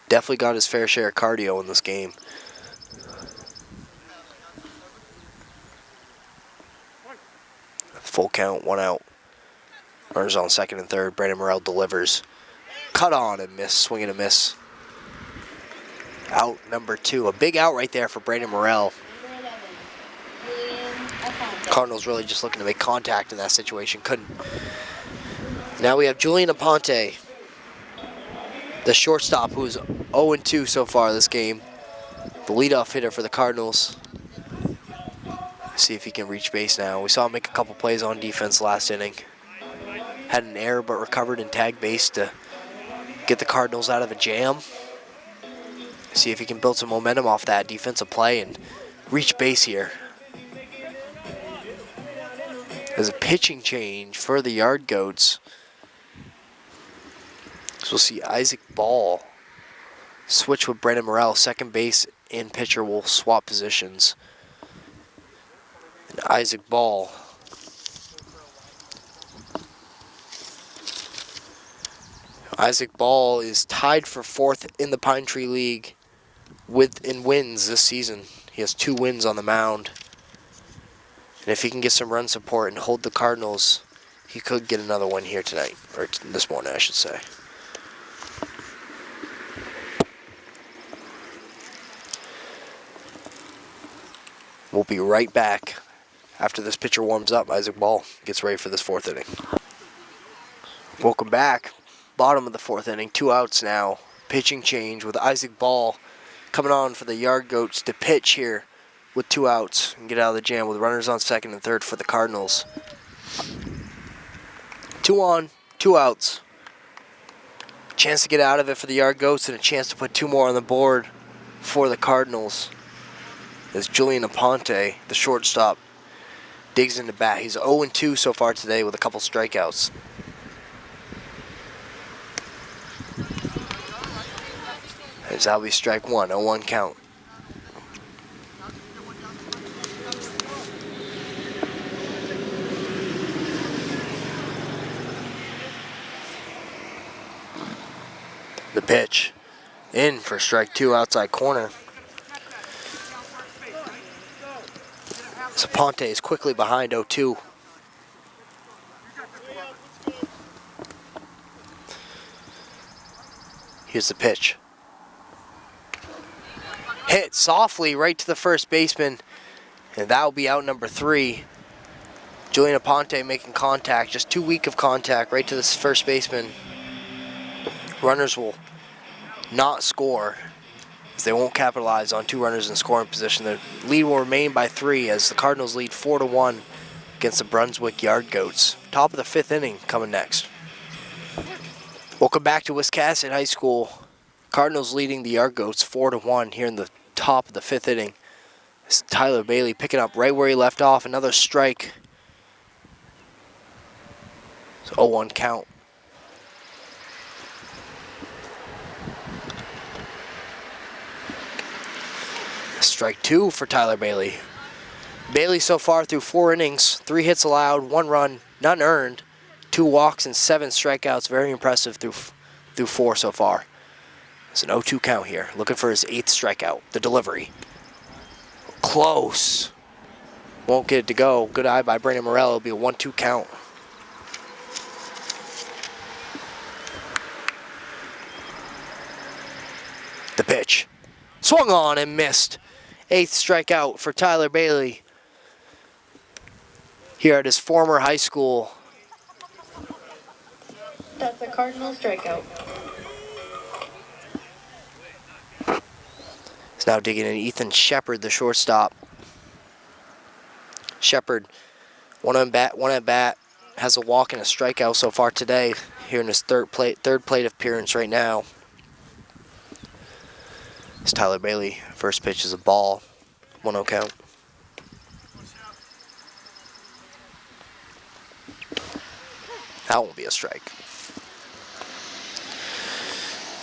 definitely got his fair share of cardio in this game. Full count, 1 out. Runners on second and third. Brandon Morrell delivers. Cut on and miss. Swing and a miss. Out number 2. A big out right there for Brandon Morrell. Cardinals really just looking to make contact in that situation. Couldn't. Now we have Julian Aponte, the shortstop, who's 0-2 so far this game. The leadoff hitter for the Cardinals. See if he can reach base now. We saw him make a couple plays on defense last inning. Had an error but recovered and tagged base to get the Cardinals out of a jam. See if he can build some momentum off that defensive play and reach base here. There's a pitching change for the Yard Goats. So we'll see Isaac Ball switch with Brandon Morrell. Second base and pitcher will swap positions. And Isaac Ball is tied for 4th in the Pine Tree League in wins this season. He has 2 wins on the mound. And if he can get some run support and hold the Cardinals, he could get another one here tonight, or this morning, I should say. We'll be right back after this pitcher warms up. Isaac Ball gets ready for this 4th inning. Welcome back. Bottom of the 4th inning, 2 outs now. Pitching change with Isaac Ball coming on for the Yard Goats to pitch here with 2 outs and get out of the jam with runners on second and third for the Cardinals. 2 on, 2 outs. Chance to get out of it for the Yard Goats and a chance to put 2 more on the board for the Cardinals. As Julian Aponte, the shortstop, digs into bat. He's 0-2 so far today with a couple strikeouts. As that'll be strike 1, 0-1 count. The pitch in for strike 2, outside corner. Aponte is quickly behind 0-2. Here's the pitch. Hit softly right to the first baseman, and that will be out number 3. Julian Aponte making contact, just too weak of contact right to this first baseman. Runners will not score, as they won't capitalize on 2 runners in scoring position. The lead will remain by 3 as the Cardinals lead 4-1 against the Brunswick Yard Goats. Top of the 5th inning coming next. Welcome back to Wiscasset High School. Cardinals leading the Yard Goats 4-1 here in the top of the 5th inning. It's Tyler Bailey picking up right where he left off. Another strike. It's 0-1 count. Strike 2 for Tyler Bailey. Bailey so far through 4 innings, 3 hits allowed, 1 run, none earned, 2 walks and 7 strikeouts. Very impressive through 4 so far. It's an 0-2 count here. Looking for his 8th strikeout. The delivery. Close. Won't get it to go. Good eye by Brandon Morel. It'll be a 1-2 count. The pitch. Swung on and missed. 8th strikeout for Tyler Bailey here at his former high school. That's a Cardinal strikeout. He's now digging in Ethan Shepard, the shortstop. Shepard, one at bat, has a walk and a strikeout so far today here in his third plate appearance right now. It's Tyler Bailey. First pitch is a ball. 1-0 count. That won't be a strike.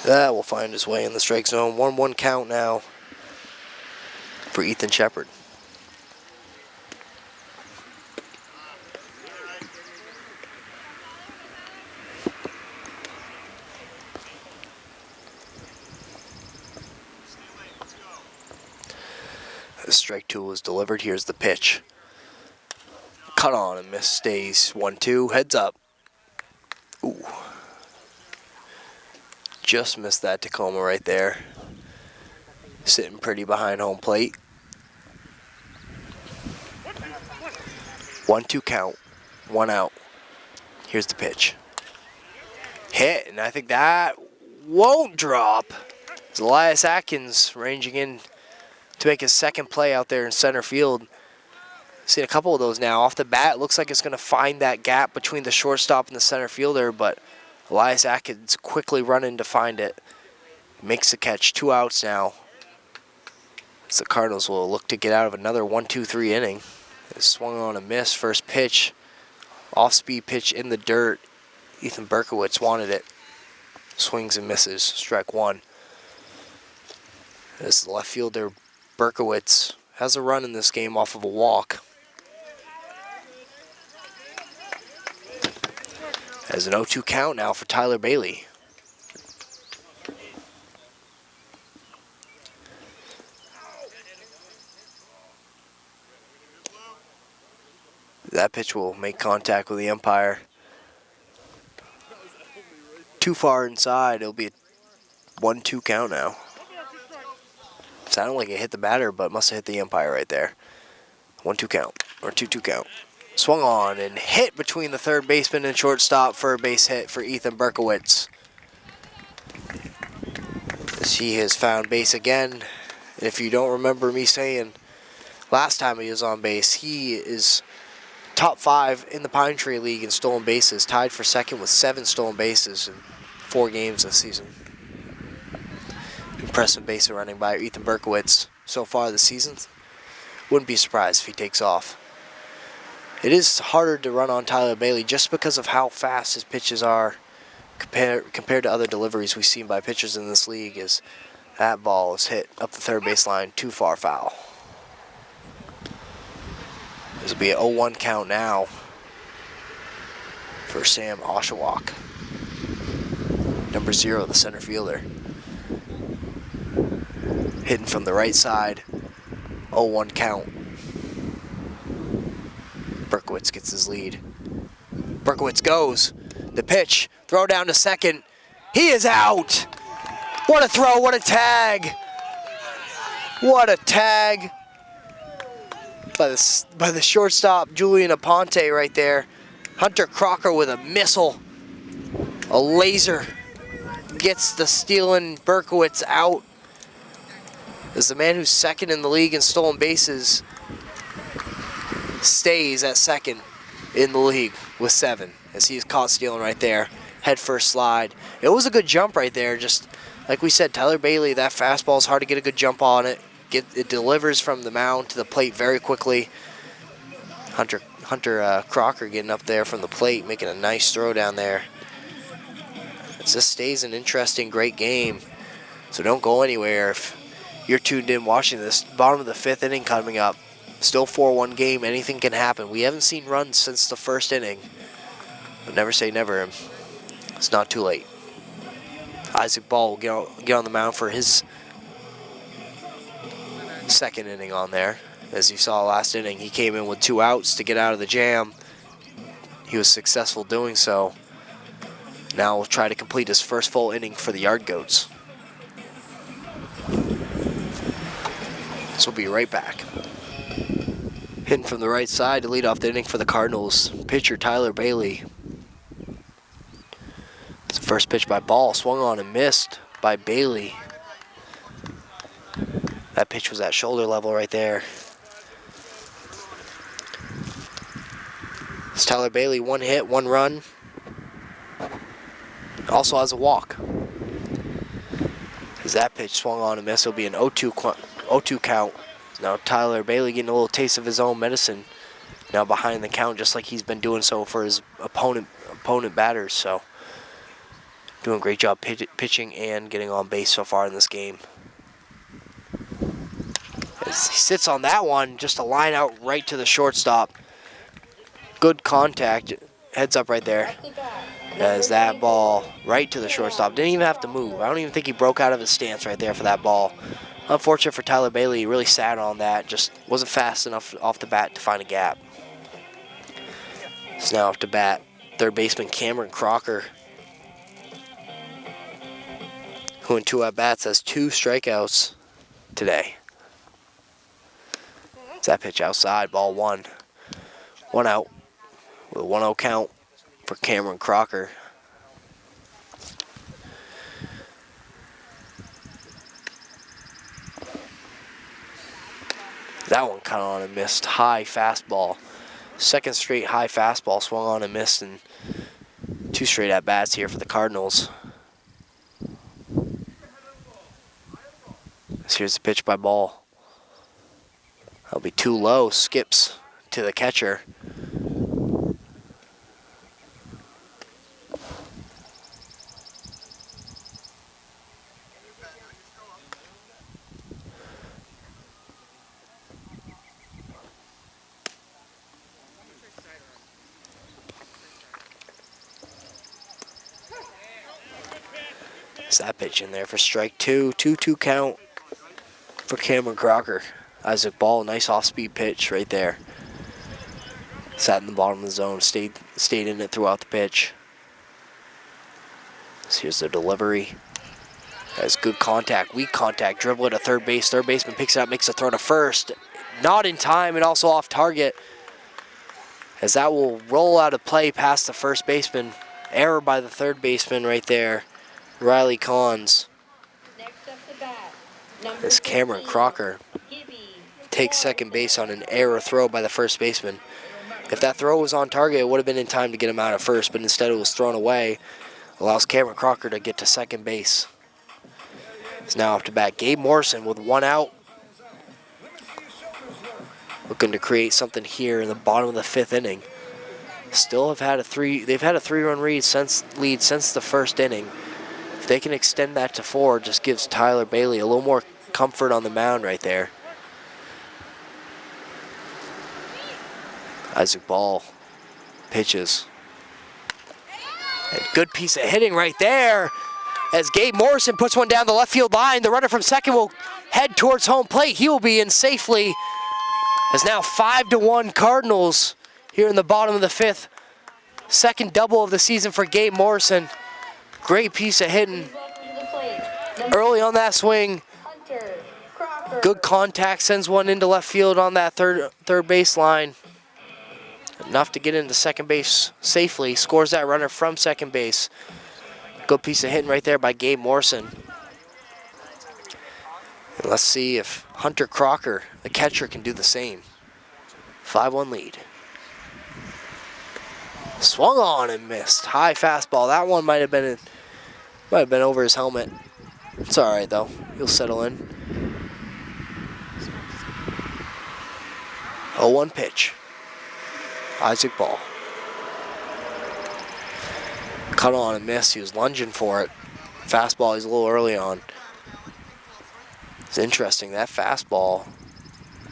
That will find his way in the strike zone. 1-1 count now for Ethan Shepard. The strike 2 was delivered. Here's the pitch. Cut on and miss. Stays 1-2. Heads up. Ooh. Just missed that Tacoma right there. Sitting pretty behind home plate. 1-2 count. 1 out. Here's the pitch. Hit, and I think that won't drop. It's Elias Atkins ranging in to make his second play out there in center field. Seen a couple of those now. Off the bat, looks like it's going to find that gap between the shortstop and the center fielder, but Elias Atkins quickly running to find it. Makes the catch. 2 outs now. As the Cardinals will look to get out of another 1-2-3 inning. They swung on a miss. First pitch. Off-speed pitch in the dirt. Ethan Berkowitz wanted it. Swings and misses. Strike 1. As the left fielder Berkowitz has a run in this game off of a walk. As an 0-2 count now for Tyler Bailey. That pitch will make contact with the umpire. Too far inside. It'll be a 1-2 count now. Sounded like it hit the batter, but must have hit the umpire right there. 1-2 count, or 2-2 count. Swung on and hit between the third baseman and shortstop for a base hit for Ethan Berkowitz. As he has found base again. If you don't remember me saying last time he was on base, he is top 5 in the Pine Tree League in stolen bases, tied for second with 7 stolen bases in 4 games this season. Impressive base running by Ethan Berkowitz so far this season. Wouldn't be surprised if he takes off. It is harder to run on Tyler Bailey just because of how fast his pitches are compared to other deliveries we've seen by pitchers in this league. As that ball is hit up the third baseline, too far foul. This will be an 0-1 count now for Sam Oshawak. Number 0, the center fielder. Hitting from the right side. 0-1 count. Berkowitz gets his lead. Berkowitz goes. The pitch. Throw down to second. He is out. What a throw. What a tag. What a tag by the shortstop, Julian Aponte right there. Hunter Crocker with a missile. A laser. Gets the stealing Berkowitz out. As the man who's second in the league in stolen bases stays at second in the league with 7, as he's caught stealing right there. Head first slide. It was a good jump right there. Just like we said, Tyler Bailey, that fastball is hard to get a good jump on it. It delivers from the mound to the plate very quickly. Hunter Crocker getting up there from the plate, making a nice throw down there. As this stays an interesting, great game. So don't go anywhere. If You're tuned in watching this bottom of the 5th inning coming up. Still 4-1 game. Anything can happen. We haven't seen runs since the 1st inning. But never say never. It's not too late. Isaac Ball will get on the mound for his 2nd inning on there. As you saw last inning, he came in with 2 outs to get out of the jam. He was successful doing so. Now we'll try to complete his first full inning for the Yard Goats. So we'll be right back. Hitting from the right side to lead off the inning for the Cardinals, pitcher Tyler Bailey. It's the first pitch by Ball, swung on and missed by Bailey. That pitch was at shoulder level right there. It's Tyler Bailey, 1 hit, 1 run. Also has a walk. As that pitch swung on and missed, it'll be an 0-2 count. Now Tyler Bailey getting a little taste of his own medicine. Now behind the count, just like he's been doing so for his opponent batters. So doing a great job pitching and getting on base so far in this game. As he sits on that one, just a line out right to the shortstop. Good contact, heads up right there. As that ball right to the shortstop. Didn't even have to move. I don't even think he broke out of his stance right there for that ball. Unfortunate for Tyler Bailey, he really sat on that. Just wasn't fast enough off the bat to find a gap. So now off to bat, third baseman Cameron Crocker, who in 2 at-bats has 2 strikeouts today. That pitch outside, ball 1. 1 out with a 1-0 count for Cameron Crocker. That one caught on and missed. High fastball. 2nd straight high fastball swung on and missed, and 2 straight at-bats here for the Cardinals. So here's the pitch by Ball. That'll be too low. Skips to the catcher. Is that pitch in there for strike 2? 2-2 count for Cameron Crocker. Isaac Ball, nice off-speed pitch right there. Sat in the bottom of the zone, stayed in it throughout the pitch. So here's the delivery. Has good contact, weak contact, dribble it to third base. Third baseman picks it up, makes a throw to first. Not in time and also off target. As that will roll out of play past the first baseman. Error by the third baseman right there, Riley Collins. As Cameron Crocker takes second base on an error throw by the first baseman. If that throw was on target, it would have been in time to get him out at first, but instead it was thrown away. Allows Cameron Crocker to get to second base. It's now up to bat Gabe Morrison with 1 out. Looking to create something here in the bottom of the 5th inning. Still have had they've had a 3-run lead since the 1st inning. If they can extend that to 4, it just gives Tyler Bailey a little more comfort on the mound right there. Isaac Ball pitches. A good piece of hitting right there as Gabe Morrison puts one down the left field line. The runner from second will head towards home plate. He will be in safely. As now 5-1 Cardinals here in the bottom of the 5th. Second double of the season for Gabe Morrison. Great piece of hitting early on that swing. Good contact, sends one into left field on that third baseline. Enough to get into second base safely. Scores that runner from second base. Good piece of hitting right there by Gabe Morrison. And let's see if Hunter Crocker, the catcher, can do the same. 5-1 lead. Swung on and missed. High fastball. That one might have been over his helmet. It's all right though. He'll settle in. 0-1 pitch. Isaac Ball. Cut on and missed. He was lunging for it. Fastball, he's a little early on. It's interesting, that fastball,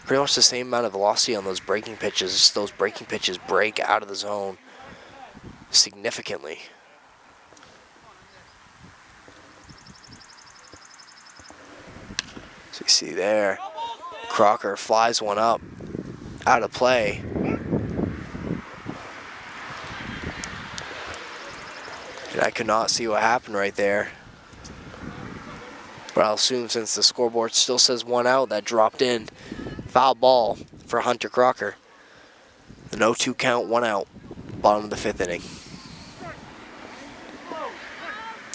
pretty much the same amount of velocity on those breaking pitches. Those breaking pitches break out of the zone significantly. So you see there, Crocker flies one up, out of play. And I could not see what happened right there. But I'll assume since the scoreboard still says 1 out, that dropped in. Foul ball for Hunter Crocker. The 0-2 count, 1 out. Bottom of the 5th inning.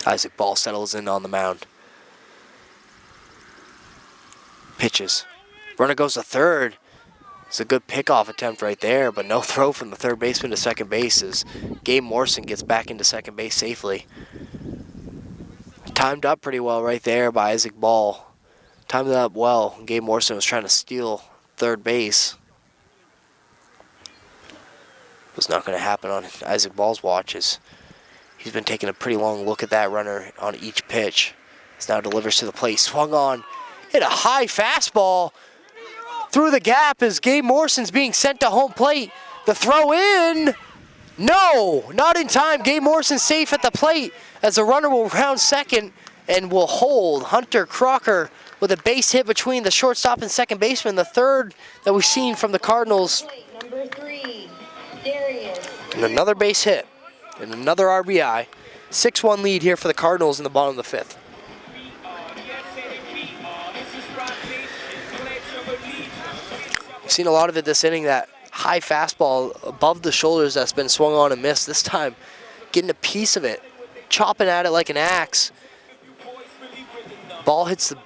Isaac Ball settles in on the mound. Pitches. Runner goes to third. It's a good pickoff attempt right there, but no throw from the third baseman to second base as Gabe Morrison gets back into second base safely. Timed up pretty well right there by Isaac Ball. Timed it up well. Gabe Morrison was trying to steal third base. It was not going to happen on Isaac Ball's watches. He's been taking a pretty long look at that runner on each pitch. He now delivers to the plate. Swung on. Hit a high fastball through the gap as Gabe Morrison's being sent to home plate. The throw in. No, not in time. Gabe Morrison safe at the plate as the runner will round second and will hold. Hunter Crocker with a base hit between the shortstop and second baseman. The third that we've seen from the Cardinals. Number 3, Darius. And another base hit and another RBI. 6-1 lead here for the Cardinals in the bottom of the 5th. We've seen a lot of it this inning, that high fastball above the shoulders that's been swung on and missed. This time, getting a piece of it, chopping at it like an axe. Ball hits the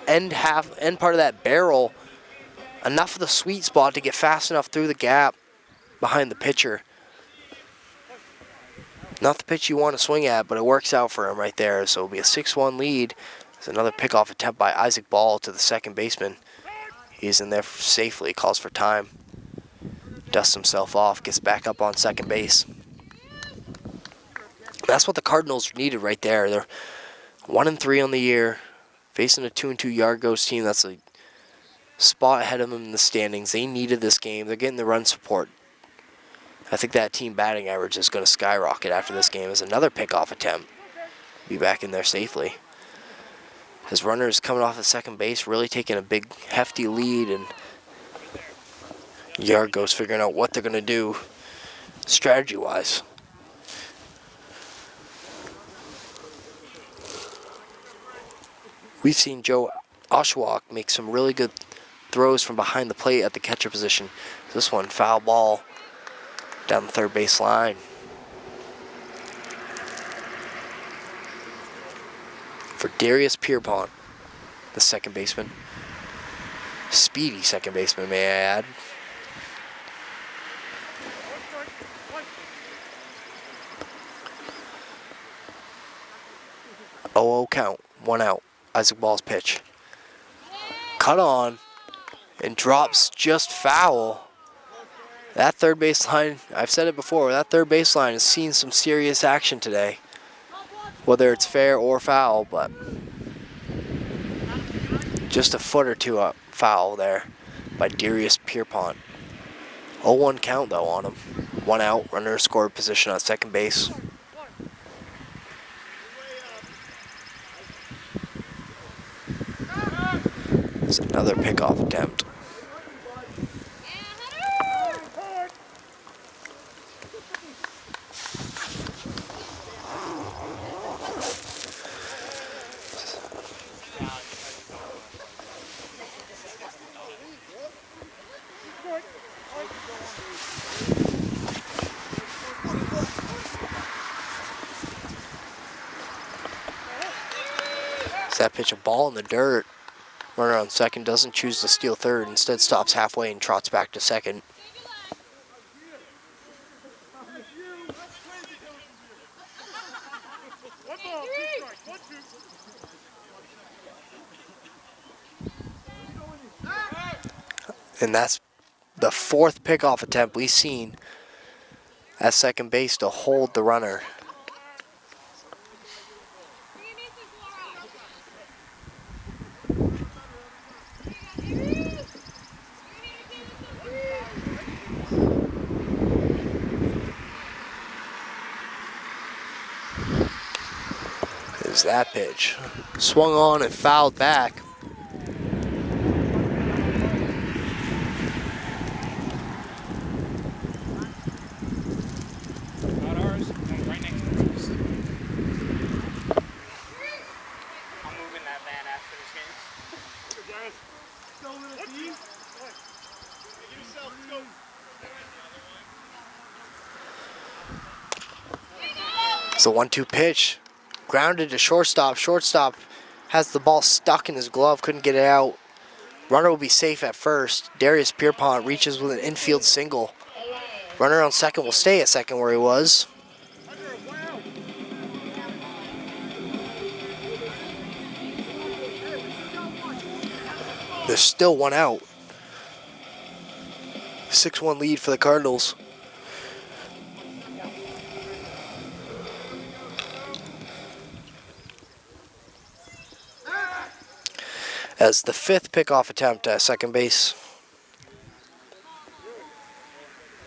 end part of that barrel, enough of the sweet spot to get fast enough through the gap behind the pitcher. Not the pitch you want to swing at, but it works out for him right there. So it'll be a 6-1 lead. There's another pickoff attempt by Isaac Ball to the second baseman. He's in there safely, calls for time. Dusts himself off, gets back up on second base. That's what the Cardinals needed right there. They're 1-3 on the year, facing a 2-2 Yard Goats team that's a spot ahead of them in the standings. They needed this game. They're getting the run support. I think that team batting average is going to skyrocket after this game as another pickoff attempt. Be back in there safely. His runners coming off at second base, really taking a big, hefty lead, and Yard Goats figuring out what they're going to do strategy-wise. We've seen Joe Oshawak make some really good throws from behind the plate at the catcher position. This one, foul ball down the third base line. For Darius Pierpont, the second baseman. Speedy second baseman, may I add. Oh, count, 1 out. Isaac Ball's pitch. Cut on and drops just foul. That third baseline, I've said it before, that third baseline has seen some serious action today. Whether it's fair or foul, but just a foot or two up foul there by Darius Pierpont. 0-1 count though on him. 1 out, runner scored position on second base. There's another pickoff attempt. That pitch, a ball in the dirt. Runner on second doesn't choose to steal third, instead stops halfway and trots back to second. And that's the 4th pickoff attempt we've seen at second base to hold the runner. There's that pitch. Swung on and fouled back. Not ours. Right next to us. I'm moving that van after this game. Guys, still a little deep. Give yourself go. It's a 1-2 pitch. Grounded to shortstop. Shortstop has the ball stuck in his glove, couldn't get it out. Runner will be safe at first. Darius Pierpont reaches with an infield single. Runner on second will stay at second where he was. There's still one out. 6-1 lead for the Cardinals. As the 5th pickoff attempt at second base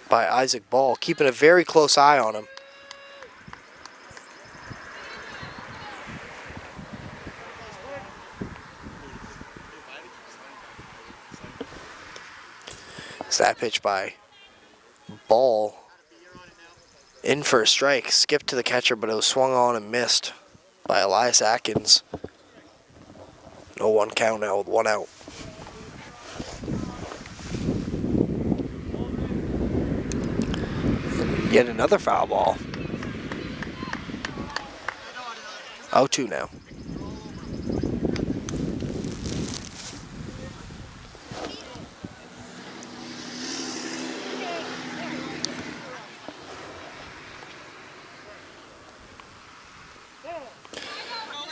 by Isaac Ball, keeping a very close eye on him. It's that pitch by Ball. In for a strike, skipped to the catcher, but it was swung on and missed by Elias Atkins. 0-1 count now with one out. Yet another foul ball. 0-2 now.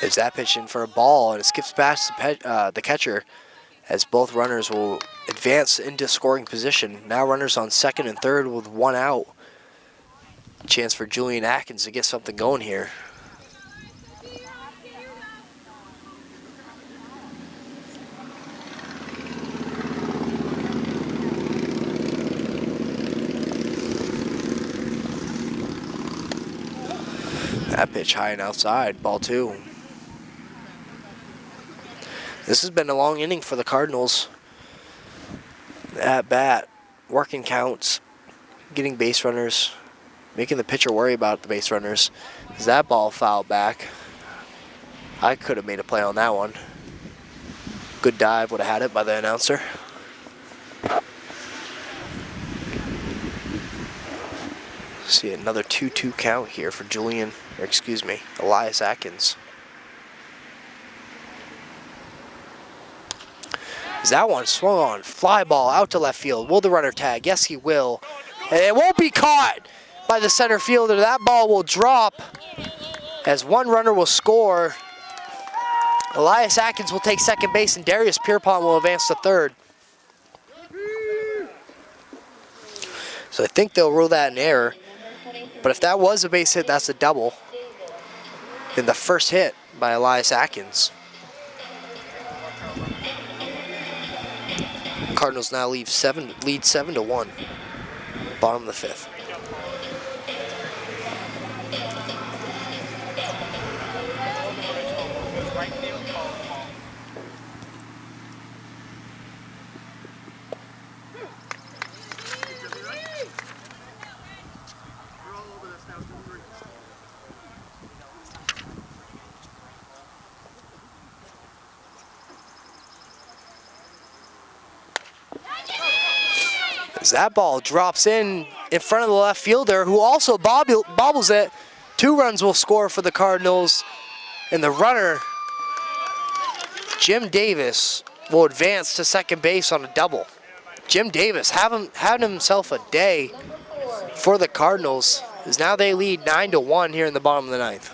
Is that pitch in for a ball, and it skips past the catcher as both runners will advance into scoring position. Now runners on second and third with one out. Chance for Julian Atkins to get something going here. That pitch high and outside, ball 2. This has been a long inning for the Cardinals. At bat, working counts, getting base runners, making the pitcher worry about the base runners. Is that ball fouled back? I could have made a play on that one. Good dive, would have had it by the announcer. See another 2-2 count here for Elias Atkins. Is that one swung on? Fly ball out to left field. Will the runner tag? Yes, he will. And it won't be caught by the center fielder. That ball will drop as one runner will score. Elias Atkins will take second base and Darius Pierpont will advance to third. So I think they'll rule that an error. But if that was a base hit, that's a double in the first hit by Elias Atkins. Cardinals now lead 7-1. Bottom of the 5th. As that ball drops in front of the left fielder, who also bobbles it. 2 runs will score for the Cardinals, and the runner, Jim Davis, will advance to second base on a double. Jim Davis had himself a day for the Cardinals, as now they lead 9-1 here in the bottom of the 9th.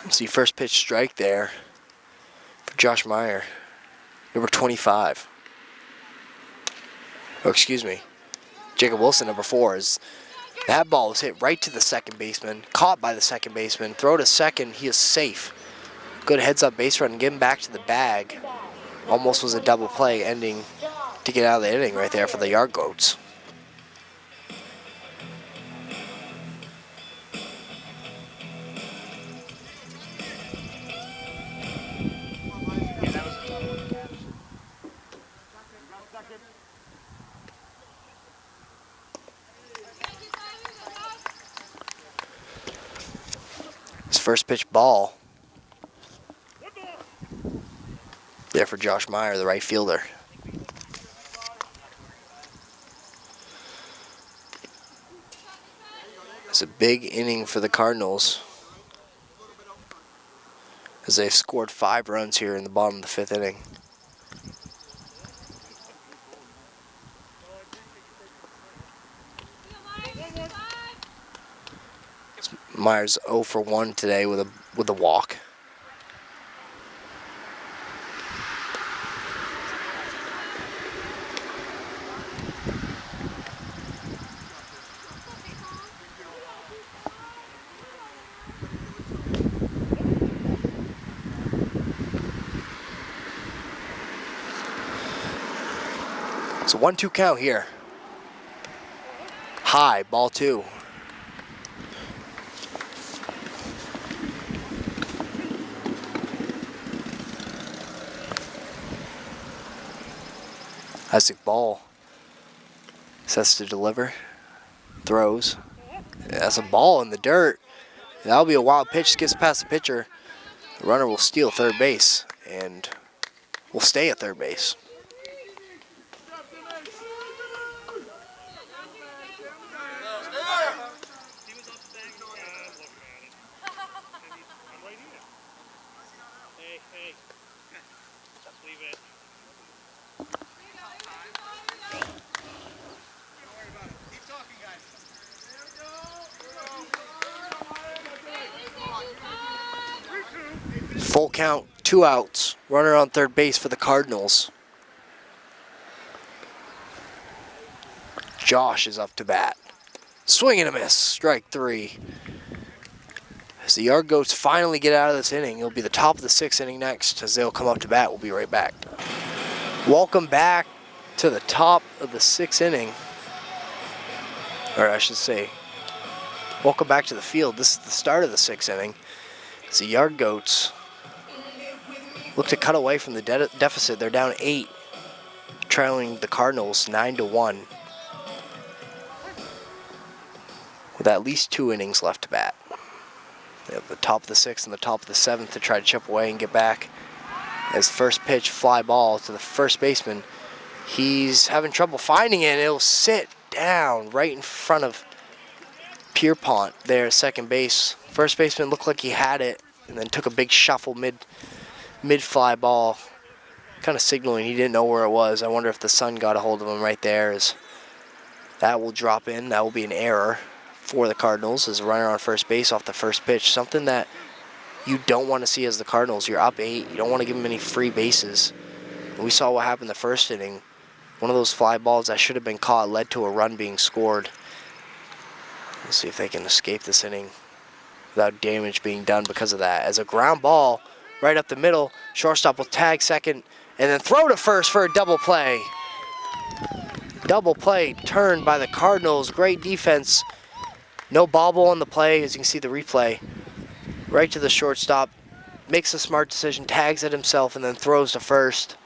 See, first pitch strike there. Josh Meyer, number 25. Oh, excuse me. Jacob Wilson, number 4. That ball was hit right to the second baseman, caught by the second baseman. Throw to second, he is safe. Good heads-up base run, get him back to the bag. Almost was a double play, ending to get out of the inning right there for the Yard Goats. His first pitch ball there for Josh Meyer, the right fielder. It's a big inning for the Cardinals, as they've scored 5 runs here in the bottom of the 5th inning. Myers 0 for 1 today with a walk. It's a 1-2 count here. High, ball 2. Isaac Ball sets to deliver, throws. That's a ball in the dirt. That'll be a wild pitch, gets past the pitcher. The runner will steal third base and will stay at third base. Full count, 2 outs. Runner on third base for the Cardinals. Josh is up to bat. Swing and a miss, strike 3. As the Yard Goats finally get out of this inning, it'll be the top of the 6th inning next as they'll come up to bat. We'll be right back. Welcome back to the top of the 6th inning. Or I should say, welcome back to the field. This is the start of the 6th inning. As the Yard Goats look to cut away from the deficit. They're down 8, trailing the Cardinals 9-1. With at least 2 innings left to bat. They have the top of the 6th and the top of the 7th to try to chip away and get back. As first pitch, fly ball to the first baseman. He's having trouble finding it. It'll sit down right in front of Pierpont there at second base. First baseman looked like he had it and then took a big shuffle mid-fly ball, kind of signaling he didn't know where it was. I wonder if the sun got a hold of him right there. As that will drop in. That will be an error for the Cardinals as a runner on first base off the first pitch. Something that you don't want to see as the Cardinals. You're up 8. You don't want to give them any free bases. And we saw what happened the first inning. One of those fly balls that should have been caught led to a run being scored. We'll see if they can escape this inning without damage being done because of that. As a ground ball right up the middle, shortstop will tag second and then throw to first for a double play. Double play turned by the Cardinals. Great defense. No bobble on the play, as you can see the replay. Right to the shortstop. Makes a smart decision, tags it himself, and then throws to first.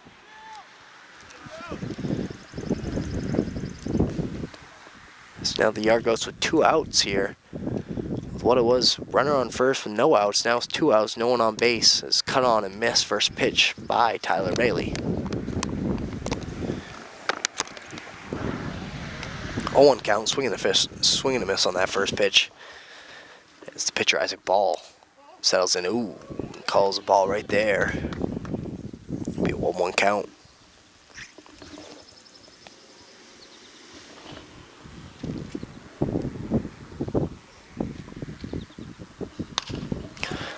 So now the Yard Goats with 2 outs here. With what it was, runner on first with no outs. Now it's 2 outs, no one on base. It's cut on and missed first pitch by Tyler Bailey. 0-1 count, swing and a miss on that first pitch. It's the pitcher Isaac Ball settles in. Ooh, calls the ball right there. Be a 1-1 count.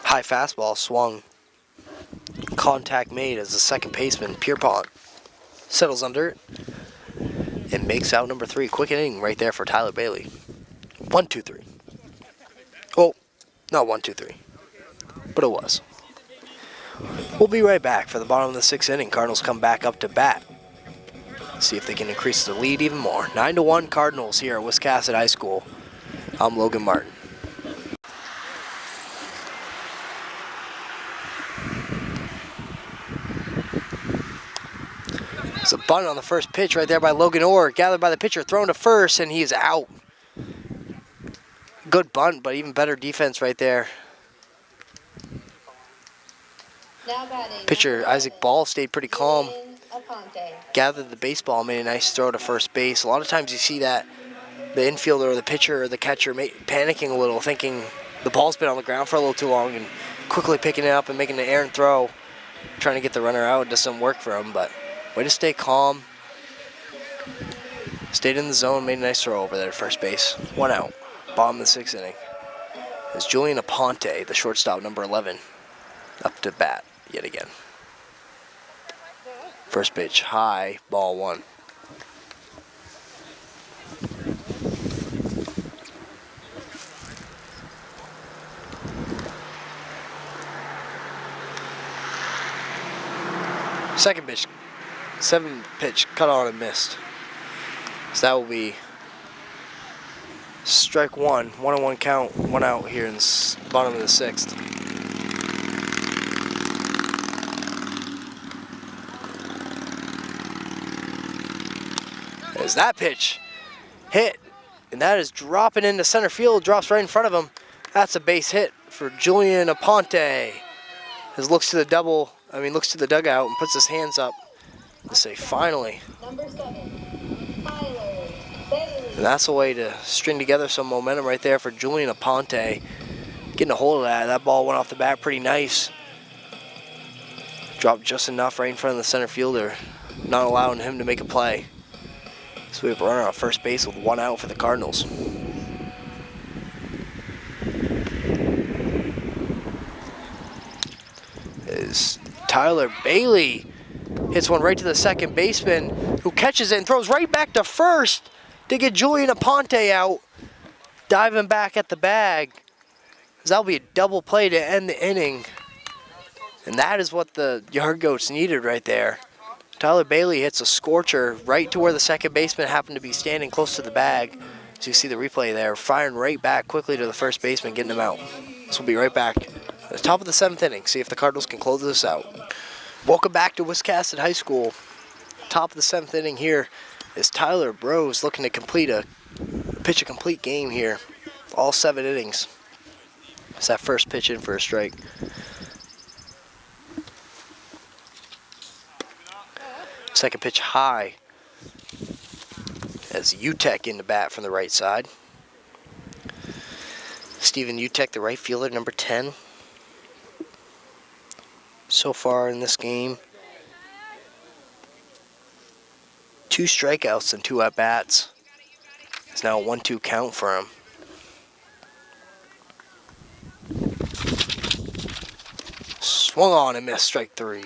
High fastball swung. Contact made as the second baseman, Pierpont, settles under it and makes out number 3. Quick inning right there for Tyler Bailey. 1-2-3. Oh, not 1-2-3, but it was. We'll be right back for the bottom of the 6th inning. Cardinals come back up to bat. See if they can increase the lead even more. 9-1 Cardinals here at Wiscasset High School. I'm Logan Martin. It's a bunt on the first pitch right there by Logan Orr. Gathered by the pitcher, thrown to first, and he's out. Good bunt, but even better defense right there. Pitcher Isaac Ball stayed pretty calm. Gathered the baseball, made a nice throw to first base. A lot of times you see that the infielder or the pitcher or the catcher panicking a little, thinking the ball's been on the ground for a little too long, and quickly picking it up and making an errant throw, trying to get the runner out. It doesn't work for him, but way to stay calm. Stayed in the zone, made a nice throw over there at first base. 1 out. Bottom of the 6th inning. Is Julian Aponte, the shortstop, number 11, up to bat yet again. First pitch, high, ball 1. Second pitch, 7 pitch, cut on and missed. So that will be strike 1, 1-1 count, 1 out here in the bottom of the 6th. As that pitch hit, and that is dropping into center field, drops right in front of him. That's a base hit for Julian Aponte. Looks to the dugout and puts his hands up to say, finally. And that's a way to string together some momentum right there for Julian Aponte. Getting a hold of that. That ball went off the bat pretty nice. Dropped just enough right in front of the center fielder, not allowing him to make a play. So we have a runner on first base with 1 out for the Cardinals. Is Tyler Bailey hits one right to the second baseman, who catches it and throws right back to first to get Julian Aponte out, diving back at the bag. That'll be a double play to end the inning. And that is what the Yard Goats needed right there. Tyler Bailey hits a scorcher right to where the second baseman happened to be standing close to the bag. As you see the replay there, firing right back quickly to the first baseman, getting him out. So we'll be right back at the top of the 7th inning, see if the Cardinals can close this out. Welcome back to Wiscasset High School. Top of the 7th inning here is Tyler Bros looking to pitch a complete game here. All 7 innings. It's that first pitch in for a strike. Second pitch high as Utek in the bat from the right side. Steven Utek, the right fielder, number 10. So far in this game, 2 strikeouts and 2 at-bats. It's now a 1-2 count for him. Swung on and missed, strike 3.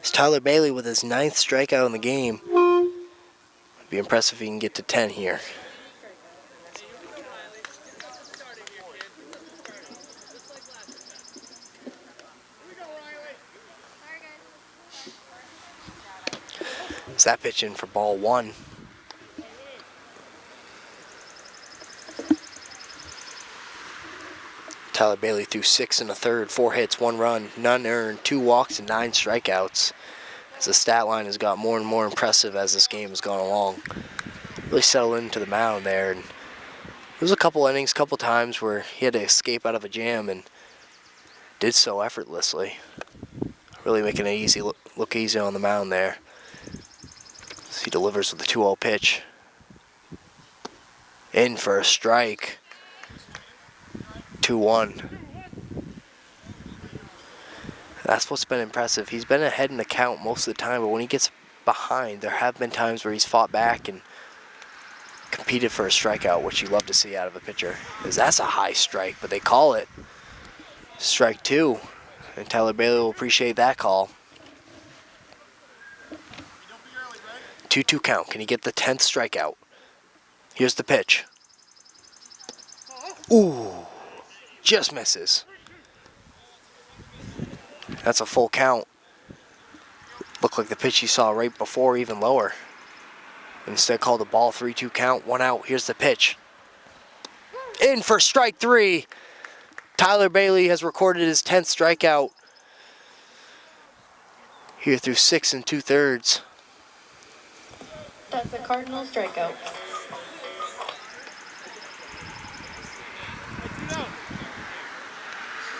It's Tyler Bailey with his 9th strikeout in the game. It'd be impressive if he can get to 10 here. Is that pitch in for ball 1? Tyler Bailey threw 6 1/3, 4 hits, 1 run, none earned, 2 walks, and 9 strikeouts. As the stat line has got more and more impressive as this game has gone along. Really settled into the mound there. And there was a couple innings, couple times where he had to escape out of a jam and did so effortlessly. Really making it easy, look easy on the mound there. As he delivers with a 2-0 pitch. In for a strike. 2-1. That's what's been impressive. He's been ahead in the count most of the time, but when he gets behind, there have been times where he's fought back and competed for a strikeout, which you love to see out of a pitcher. Because that's a high strike, but they call it. Strike 2. And Tyler Bailey will appreciate that call. 2-2 count. Can he get the 10th strikeout? Here's the pitch. Ooh, just misses. That's a full count. Looked like the pitch you saw right before, even lower. Instead called the ball. 3-2 count, 1 out. Here's the pitch. In for strike 3. Tyler Bailey has recorded his 10th strikeout here through 6 2/3. That's a Cardinals strikeout.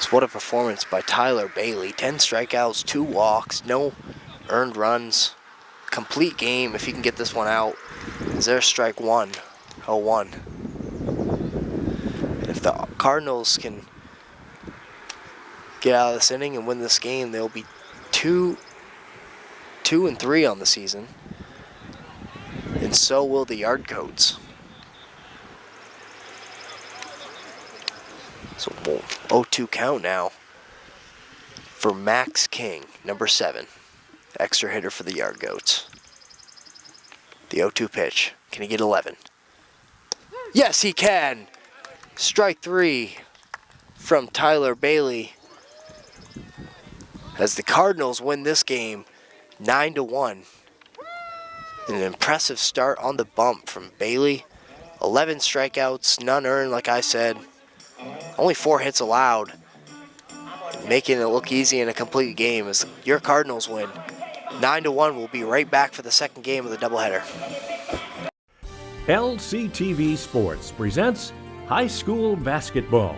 So what a performance by Tyler Bailey. 10 strikeouts, 2 walks, no earned runs. Complete game if he can get this one out. Is there strike 1? 0-1. If the Cardinals can get out of this inning and win this game, they'll be 2-3 on the season. And so will the Yard Goats. So 0-2 count now for Max King, number 7. Extra hitter for the Yard Goats. The 0-2 pitch. Can he get 11? Yes, he can. Strike 3 from Tyler Bailey. As the Cardinals win this game 9-1. An impressive start on the bump from Bailey. 11 strikeouts, none earned, like I said. Only 4 hits allowed. Making it look easy in a complete game as your Cardinals win 9-1. We'll be right back for the second game of the doubleheader. LCTV Sports presents high school basketball.